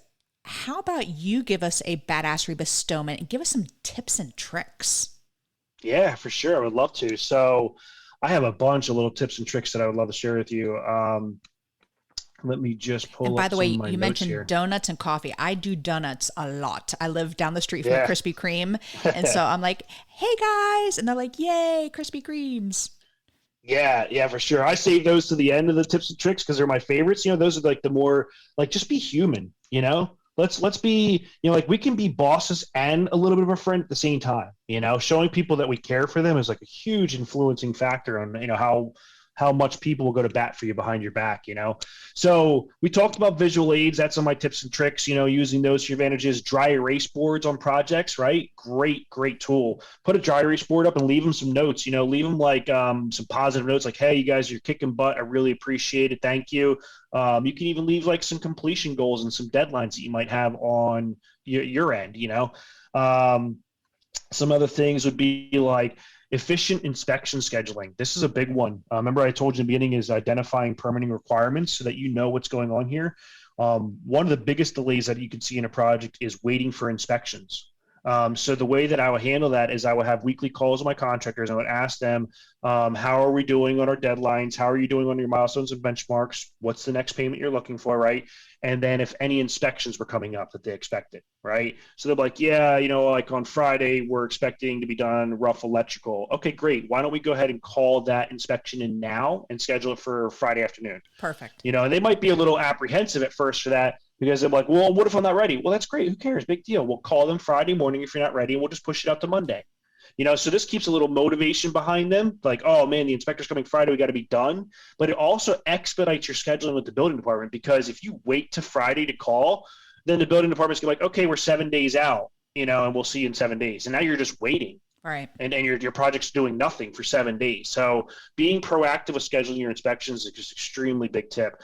how about you give us a badassery bestowment and give us some tips and tricks? Yeah, for sure. I would love to. So I have a bunch of little tips and tricks that I would love to share with you. Let me just pull up. And by the way, you mentioned here. Donuts and coffee. I do donuts a lot. I live down the street from a Krispy Kreme. And so I'm like, hey guys. And they're like, yay, Krispy Kremes. Yeah, for sure. I save those to the end of the tips and tricks because they're my favorites. Those are like the more like, just be human, let's be, like we can be bosses and a little bit of a friend at the same time, showing people that we care for them is like a huge influencing factor on, how much people will go to bat for you behind your back, you know? So we talked about visual aids. That's some of my tips and tricks, you know, using those to your advantages. Dry erase boards on projects, right? Great tool. Put a dry erase board up and leave them some notes, you know, leave them like some positive notes like, hey, you guys, you're kicking butt. I really appreciate it. Thank you. You can even leave like some completion goals and some deadlines that you might have on your end, you know? Some other things would be like efficient inspection scheduling. This is a big one. Remember I told you in the beginning is identifying permitting requirements so that you know what's going on here. One of the biggest delays that you can see in a project is waiting for inspections. So the way that I would handle that is I would have weekly calls with my contractors. I would ask them, how are we doing on our deadlines? How are you doing on your milestones and benchmarks? What's the next payment you're looking for, right? And then if any inspections were coming up that they expected, right? So they're like, yeah, you know, like on Friday, we're expecting to be done rough electrical. Okay, great. Why don't we go ahead and call that inspection in now and schedule it for Friday afternoon? Perfect. You know, and they might be a little apprehensive at first for that, because they're like, well, what if I'm not ready? Well, that's great. Who cares? Big deal. We'll call them Friday morning if you're not ready, and we'll just push it out to Monday. You know, so this keeps a little motivation behind them. Like, oh, man, the inspector's coming Friday. We got to be done. But it also expedites your scheduling with the building department, because if you wait to Friday to call, then the building department's going to be like, okay, we're 7 days out, you know, and we'll see you in 7 days. And now you're just waiting. Right. And your project's doing nothing for 7 days. So being proactive with scheduling your inspections is just extremely big tip.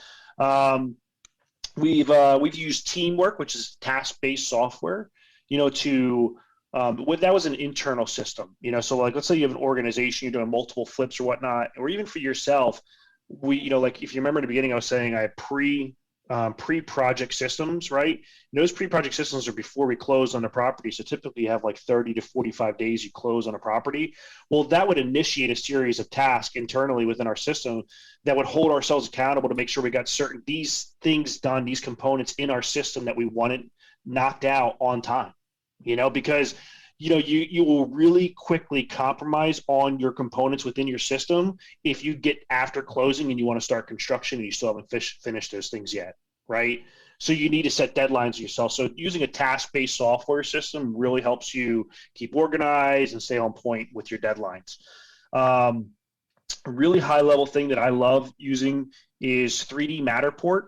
We've used Teamwork, which is task-based software, you know, to that was an internal system, you know. So like, let's say you have an organization, you're doing multiple flips or whatnot, or even for yourself, you know, like if you remember in the beginning, I was saying I have pre-project systems, right? And those pre-project systems are before we close on the property. So typically you have like 30 to 45 days you close on a property. Well, that would initiate a series of tasks internally within our system that would hold ourselves accountable to make sure we got these things done, these components in our system that we wanted knocked out on time, you know, because you know, you will really quickly compromise on your components within your system if you get after closing and you want to start construction and you still haven't finished those things yet, right? So you need to set deadlines yourself. So using a task-based software system really helps you keep organized and stay on point with your deadlines. A really high-level thing that I love using is 3D Matterport.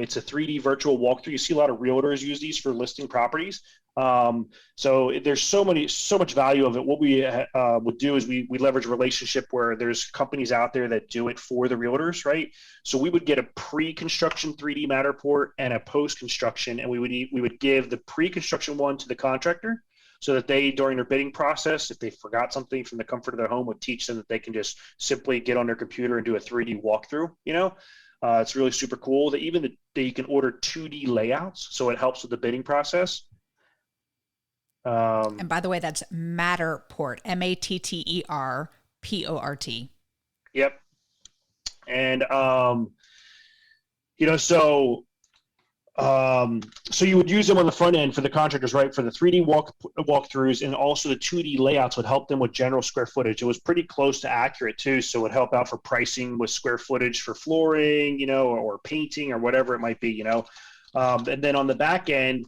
It's a 3D virtual walkthrough. You see a lot of realtors use these for listing properties. So there's so much value of it. What we would do is we leverage a relationship where there's companies out there that do it for the realtors, right? So we would get a pre-construction 3D Matterport and a post-construction, and we would give the pre-construction one to the contractor so that they, during their bidding process, if they forgot something from the comfort of their home, would teach them that they can just simply get on their computer and do a 3D walkthrough, you know? It's really super cool. That you can order 2D layouts, so it helps with the bidding process. And by the way, that's Matterport, Matterport. Yep. And, you know, so you would use them on the front end for the contractors, right? For the 3D walkthroughs, and also the 2D layouts would help them with general square footage. It was pretty close to accurate too. So it would help out for pricing with square footage for flooring, you know, or painting or whatever it might be, you know? And then on the back end,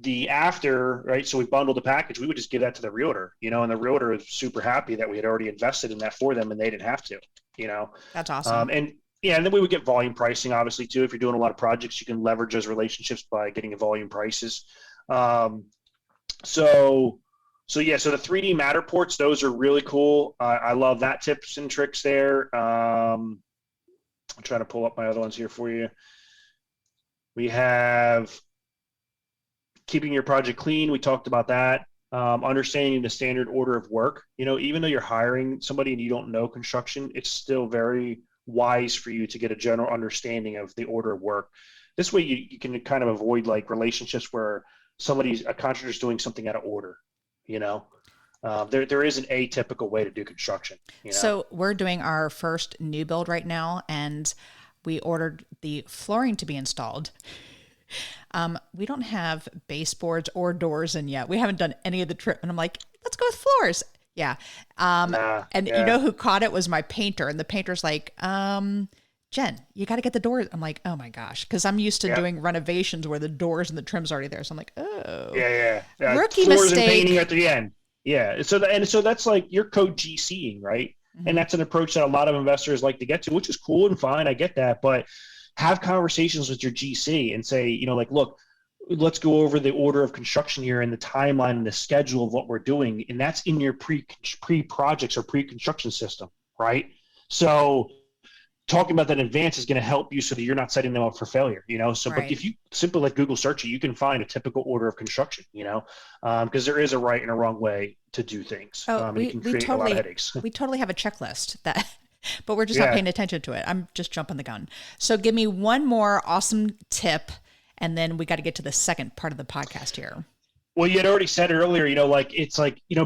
right? So we bundled the package. We would just give that to the realtor, you know, and the realtor is super happy that we had already invested in that for them and they didn't have to, you know. That's awesome. And then we would get volume pricing, obviously, too. If you're doing a lot of projects, you can leverage those relationships by getting volume prices. So the 3D Matterports, those are really cool. I love that tips and tricks there. I'm trying to pull up my other ones here for you. We have keeping your project clean. We talked about that. Understanding the standard order of work. You know, even though you're hiring somebody and you don't know construction, it's still very wise for you to get a general understanding of the order of work. This way you can kind of avoid like relationships where a contractor's doing something out of order, you know. There is an atypical way to do construction, you know? So we're doing our first new build right now, and we ordered the flooring to be installed. We don't have baseboards or doors in yet. We haven't done any of the trip. And I'm like, let's go with floors. Yeah. You know who caught it was my painter. And the painter's like, Jen, you got to get the doors. I'm like, oh my gosh. Cause I'm used to doing renovations where the doors and the trim's already there. So I'm like, oh. Yeah. Rookie floors mistake. And painting at the end. Yeah. So that's like your code GCing, right? And that's an approach that a lot of investors like to get to, which is cool and fine. I get that. But have conversations with your GC and say, like, look, let's go over the order of construction here and the timeline and the schedule of what we're doing. And that's in your pre-projects or pre-construction system, right? So talking about that in advance is going to help you so that you're not setting them up for failure, So, Right. but if you simply like Google search it, you can find a typical order of construction, because there is a right and a wrong way to do things. And it can create a lot of headaches. We totally have a checklist that, but we're just not paying attention to it. I'm just jumping the gun. So give me one more awesome tip, and then we got to get to the second part of the podcast here. Well, you had already said it earlier, it's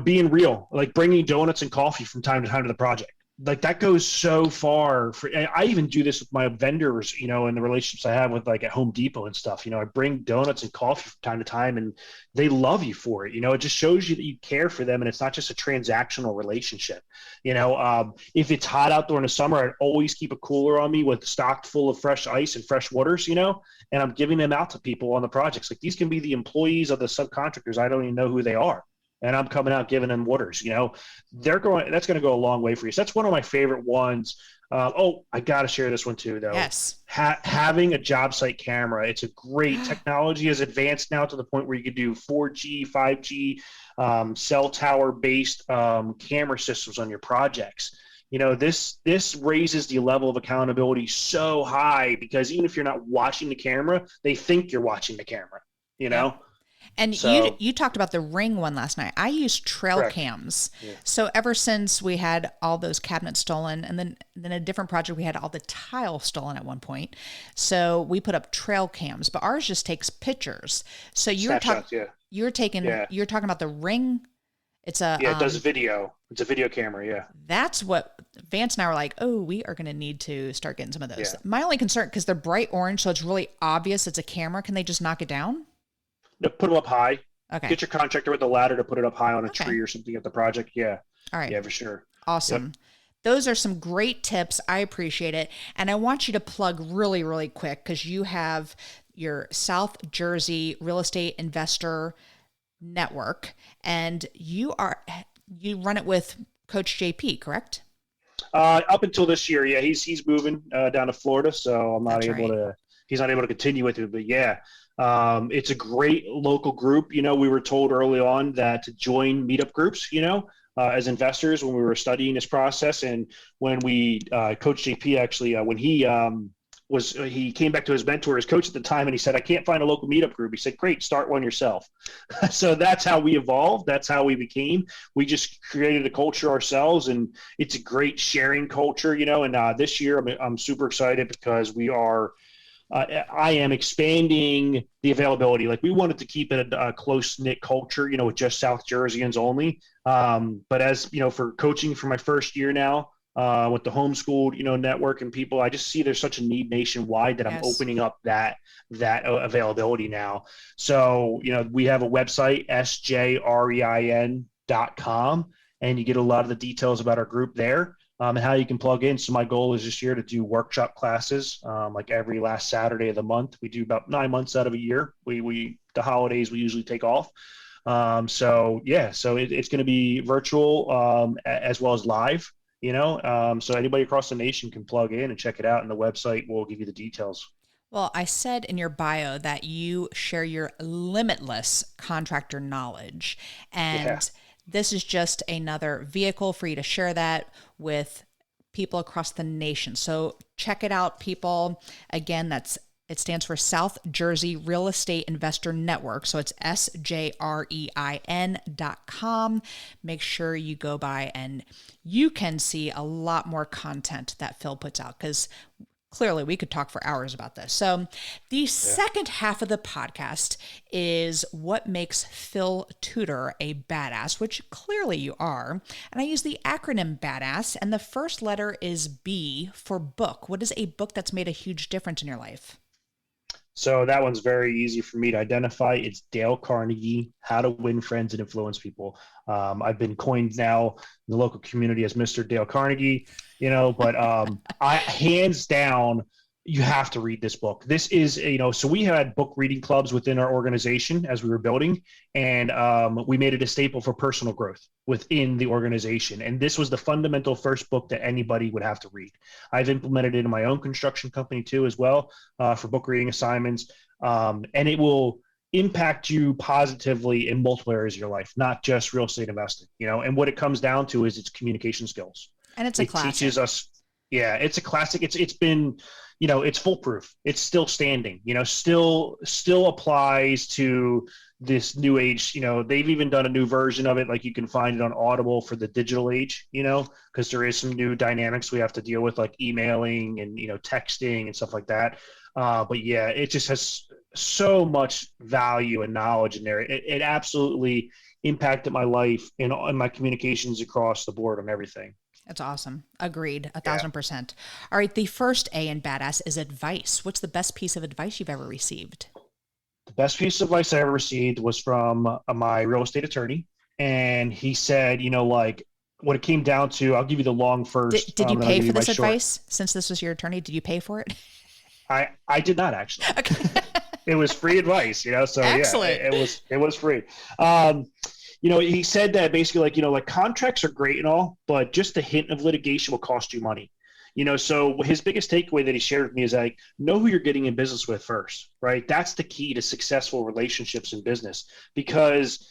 being real, like bringing donuts and coffee from time to time to the project. Like that goes so far. I even do this with my vendors, and the relationships I have with like at Home Depot and stuff. I bring donuts and coffee from time to time, and they love you for it. It just shows you that you care for them, and it's not just a transactional relationship. If it's hot out during the summer, I'd always keep a cooler on me with stocked full of fresh ice and fresh waters. And I'm giving them out to people on the projects. Like these can be the employees of the subcontractors. I don't even know who they are. And I'm coming out giving them waters, that's going to go a long way for you. So that's one of my favorite ones. I got to share this one too, though. Yes. Having a job site camera. It's a great technology has advanced now to the point where you could do 4G, 5G, cell tower based camera systems on your projects. This raises the level of accountability so high because even if you're not watching the camera, they think you're watching the camera, Yeah. And so, you talked about the Ring one last night. I use trail correct. cams. Yeah. So ever since we had all those cabinets stolen, and then a different project, we had all the tile stolen at one point. So we put up trail cams, but ours just takes pictures. So you're talking about the Ring. It does video. It's a video camera. Yeah. That's what Vance and I were like, oh, we are going to need to start getting some of those. Yeah. My only concern, because they're bright orange, so it's really obvious it's a camera. Can they just knock it down? No, put them up high. Okay. Get your contractor with a ladder to put it up high on a tree or something at the project. Yeah. All right. Yeah, for sure. Awesome. Yep. Those are some great tips. I appreciate it. And I want you to plug really, really quick because you have your South Jersey Real Estate Investor Network and you run it with Coach JP, correct? Up until this year, yeah, he's moving down to Florida, so I'm not he's not able to continue with it, but yeah. It's a great local group. We were told early on that to join meetup groups, as investors when we were studying this process. And when we, Coach JP actually, when he came back to his mentor, his coach at the time, and he said, I can't find a local meetup group. He said, great, start one yourself. So that's how we evolved. That's how we became. We just created a culture ourselves, and it's a great sharing culture, and this year I'm super excited because we are I am expanding the availability. Like we wanted to keep it a close-knit culture, with just South Jerseyans only. But as, for coaching for my first year now, with the homeschooled, network and people, I just see there's such a need nationwide that I'm opening up that availability now. So, we have a website, sjrein.com, and you get a lot of the details about our group there. And how you can plug in. So my goal is this year to do workshop classes, like every last Saturday of the month. We do about 9 months out of a year. The holidays we usually take off. So it's going to be virtual as well as live. So anybody across the nation can plug in and check it out, and the website will give you the details. Well, I said in your bio that you share your limitless contractor knowledge, and this is just another vehicle for you to share that with people across the nation. So check it out, people. Again, it stands for South Jersey Real Estate Investor Network. So it's sjrein.com. Make sure you go by and you can see a lot more content that Phil puts out because clearly we could talk for hours about this. So the second half of the podcast is what makes Phil Tudor a badass, which clearly you are. And I use the acronym BADASS, and the first letter is B for book. What is a book that's made a huge difference in your life? So that one's very easy for me to identify. It's Dale Carnegie, How to Win Friends and Influence People. I've been coined now in the local community as Mr. Dale Carnegie, but I hands down, you have to read this book. This is, so we had book reading clubs within our organization as we were building, and we made it a staple for personal growth within the organization. And this was the fundamental first book that anybody would have to read. I've implemented it in my own construction company too, as well, for book reading assignments. And it will impact you positively in multiple areas of your life, not just real estate investing, and what it comes down to is its communication skills. And it teaches us. Yeah, it's a classic. It's been, it's foolproof. It's still standing, still applies to this new age. They've even done a new version of it. Like you can find it on Audible for the digital age, because there is some new dynamics we have to deal with, like emailing and, texting and stuff like that. But yeah, it just has so much value and knowledge in there. It absolutely impacted my life and my communications across the board on everything. That's awesome. Agreed. 1,000%. All right. The first A in badass is advice. What's the best piece of advice you've ever received? The best piece of advice I ever received was from my real estate attorney. And he said, like what it came down to, I'll give you the long first. Did you pay for this advice? Since this was your attorney, did you pay for it? I did not actually. Okay. It was free advice, so excellent. Yeah, it was free. He said that basically like contracts are great and all, but just a hint of litigation will cost you money. So his biggest takeaway that he shared with me is like, know who you're getting in business with first, right? That's the key to successful relationships in business, because,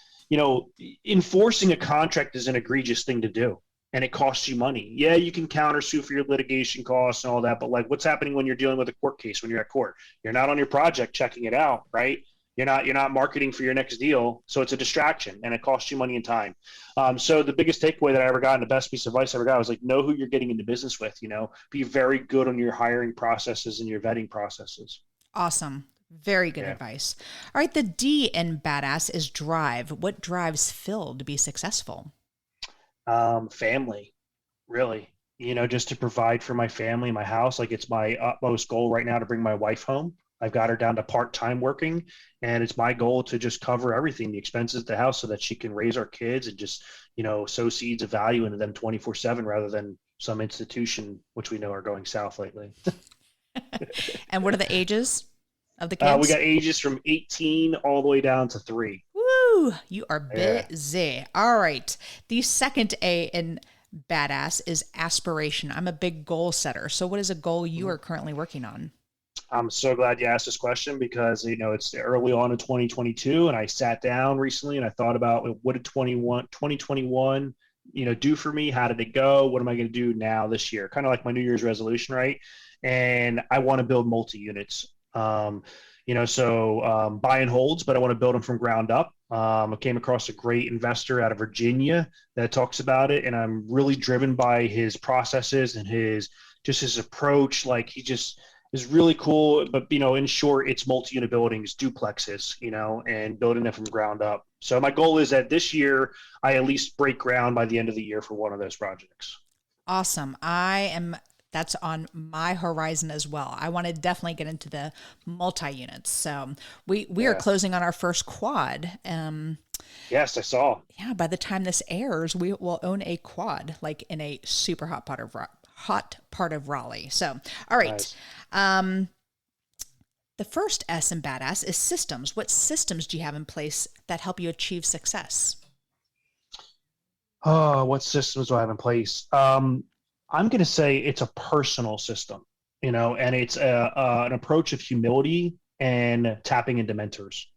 enforcing a contract is an egregious thing to do. And it costs you money. Yeah, you can countersue for your litigation costs and all that, but like what's happening when you're dealing with a court case, when you're at court? You're not on your project checking it out, right? You're not marketing for your next deal. So it's a distraction and it costs you money and time. So the biggest takeaway that I ever got and the best piece of advice I ever got was like, know who you're getting into business with, be very good on your hiring processes and your vetting processes. Awesome. Very good advice. All right. The D in badass is drive. What drives Phil to be successful? Family, really, just to provide for my family, my house. Like it's my utmost goal right now to bring my wife home. I've got her down to part-time working, and it's my goal to just cover everything, the expenses of the house, so that she can raise our kids and just, sow seeds of value into them 24/7 rather than some institution, which we know are going south lately. And what are the ages of the kids? We got ages from 18 all the way down to 3. Woo! You are busy. Yeah. All right. The second A in badass is aspiration. I'm a big goal setter. So what is a goal you are currently working on? I'm so glad you asked this question because, it's early on in 2022 and I sat down recently and I thought about what did 2021, do for me? How did it go? What am I going to do now this year? Kind of like my New Year's resolution, right? And I want to build multi-units. So buy and holds, but I want to build them from ground up. I came across a great investor out of Virginia that talks about it, and I'm really driven by his processes and his approach. Like he just is really cool, but in short, it's multi-unit buildings, duplexes, and building them from ground up. So my goal is that this year I at least break ground by the end of the year for one of those projects. Awesome. That's on my horizon as well. I want to definitely get into the multi-units. So we are closing on our first quad. Yes, I saw. Yeah, by the time this airs, we will own a quad, like in a super hot part of Raleigh. So, all right. Nice. The first S in badass is systems. What systems do you have in place that help you achieve success? Oh, what systems do I have in place? I'm going to say it's a personal system, and it's an approach of humility and tapping into mentors.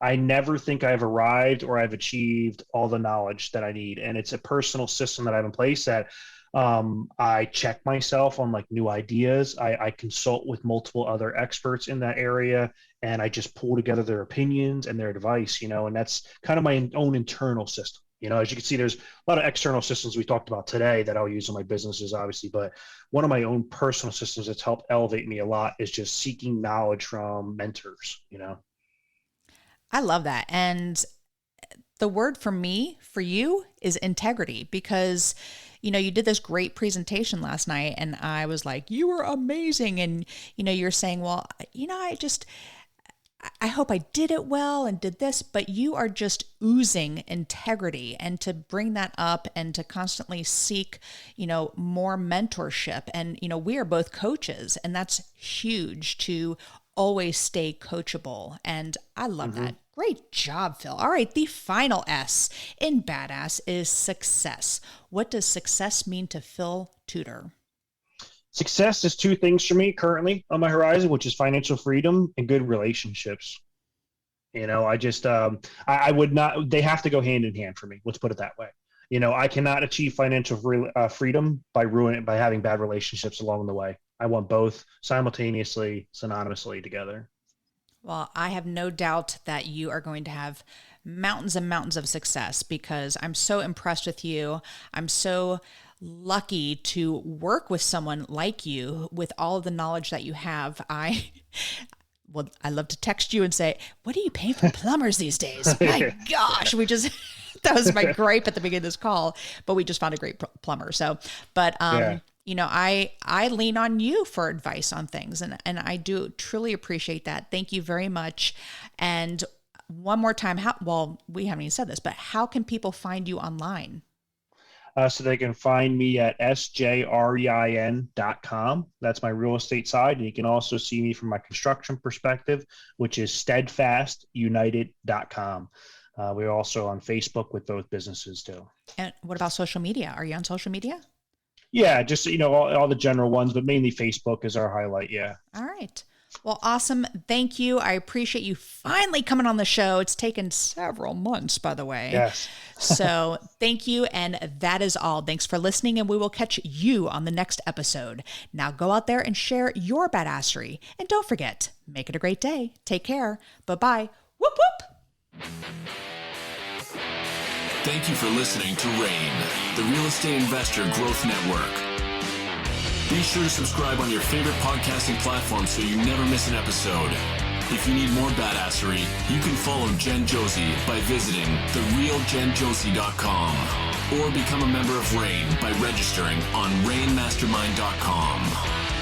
I never think I've arrived or I've achieved all the knowledge that I need. And it's a personal system that I have in place that I check myself on like new ideas. I consult with multiple other experts in that area, and I just pull together their opinions and their advice, and that's kind of my own internal system. As you can see, there's a lot of external systems we talked about today that I'll use in my businesses, obviously. But one of my own personal systems that's helped elevate me a lot is just seeking knowledge from mentors, I love that. And the word for you is integrity, because, you did this great presentation last night and I was like, you were amazing. And, you're saying, well, I hope I did it well and did this, but you are just oozing integrity, and to bring that up and to constantly seek, more mentorship. And, we are both coaches, and that's huge, to always stay coachable. And I love that. Great job, Phil. All right. The final S in badass is success. What does success mean to Phil Tudor? Success is two things for me currently on my horizon, which is financial freedom and good relationships. I just, I would not, they have to go hand in hand for me. Let's put it that way. I cannot achieve financial freedom by having bad relationships along the way. I want both simultaneously, synonymously together. Well, I have no doubt that you are going to have mountains and mountains of success, because I'm so impressed with you. I'm so lucky to work with someone like you with all of the knowledge that you have. I love to text you and say, what are you paying for plumbers these days? My gosh, that was my gripe at the beginning of this call, but we just found a great plumber. So, but, I lean on you for advice on things, and I do truly appreciate that. Thank you very much. And one more time, we haven't even said this, but how can people find you online? So they can find me at sjrein.com. That's my real estate side. And you can also see me from my construction perspective, which is steadfastunited.com. We're also on Facebook with those businesses too. And what about social media? Are you on social media? Yeah, just, all the general ones, but mainly Facebook is our highlight. Yeah. All right. Well, awesome. Thank you. I appreciate you finally coming on the show. It's taken several months, by the way. Yes. So thank you. And that is all. Thanks for listening, and we will catch you on the next episode. Now go out there and share your badassery. And don't forget, make it a great day. Take care. Bye-bye. Whoop, whoop. Thank you for listening to REIN, the Real Estate Investor Growth Network. Be sure to subscribe on your favorite podcasting platform so you never miss an episode. If you need more badassery, you can follow Jen Josie by visiting therealjenjosie.com or become a member of REIN by registering on REINmastermind.com.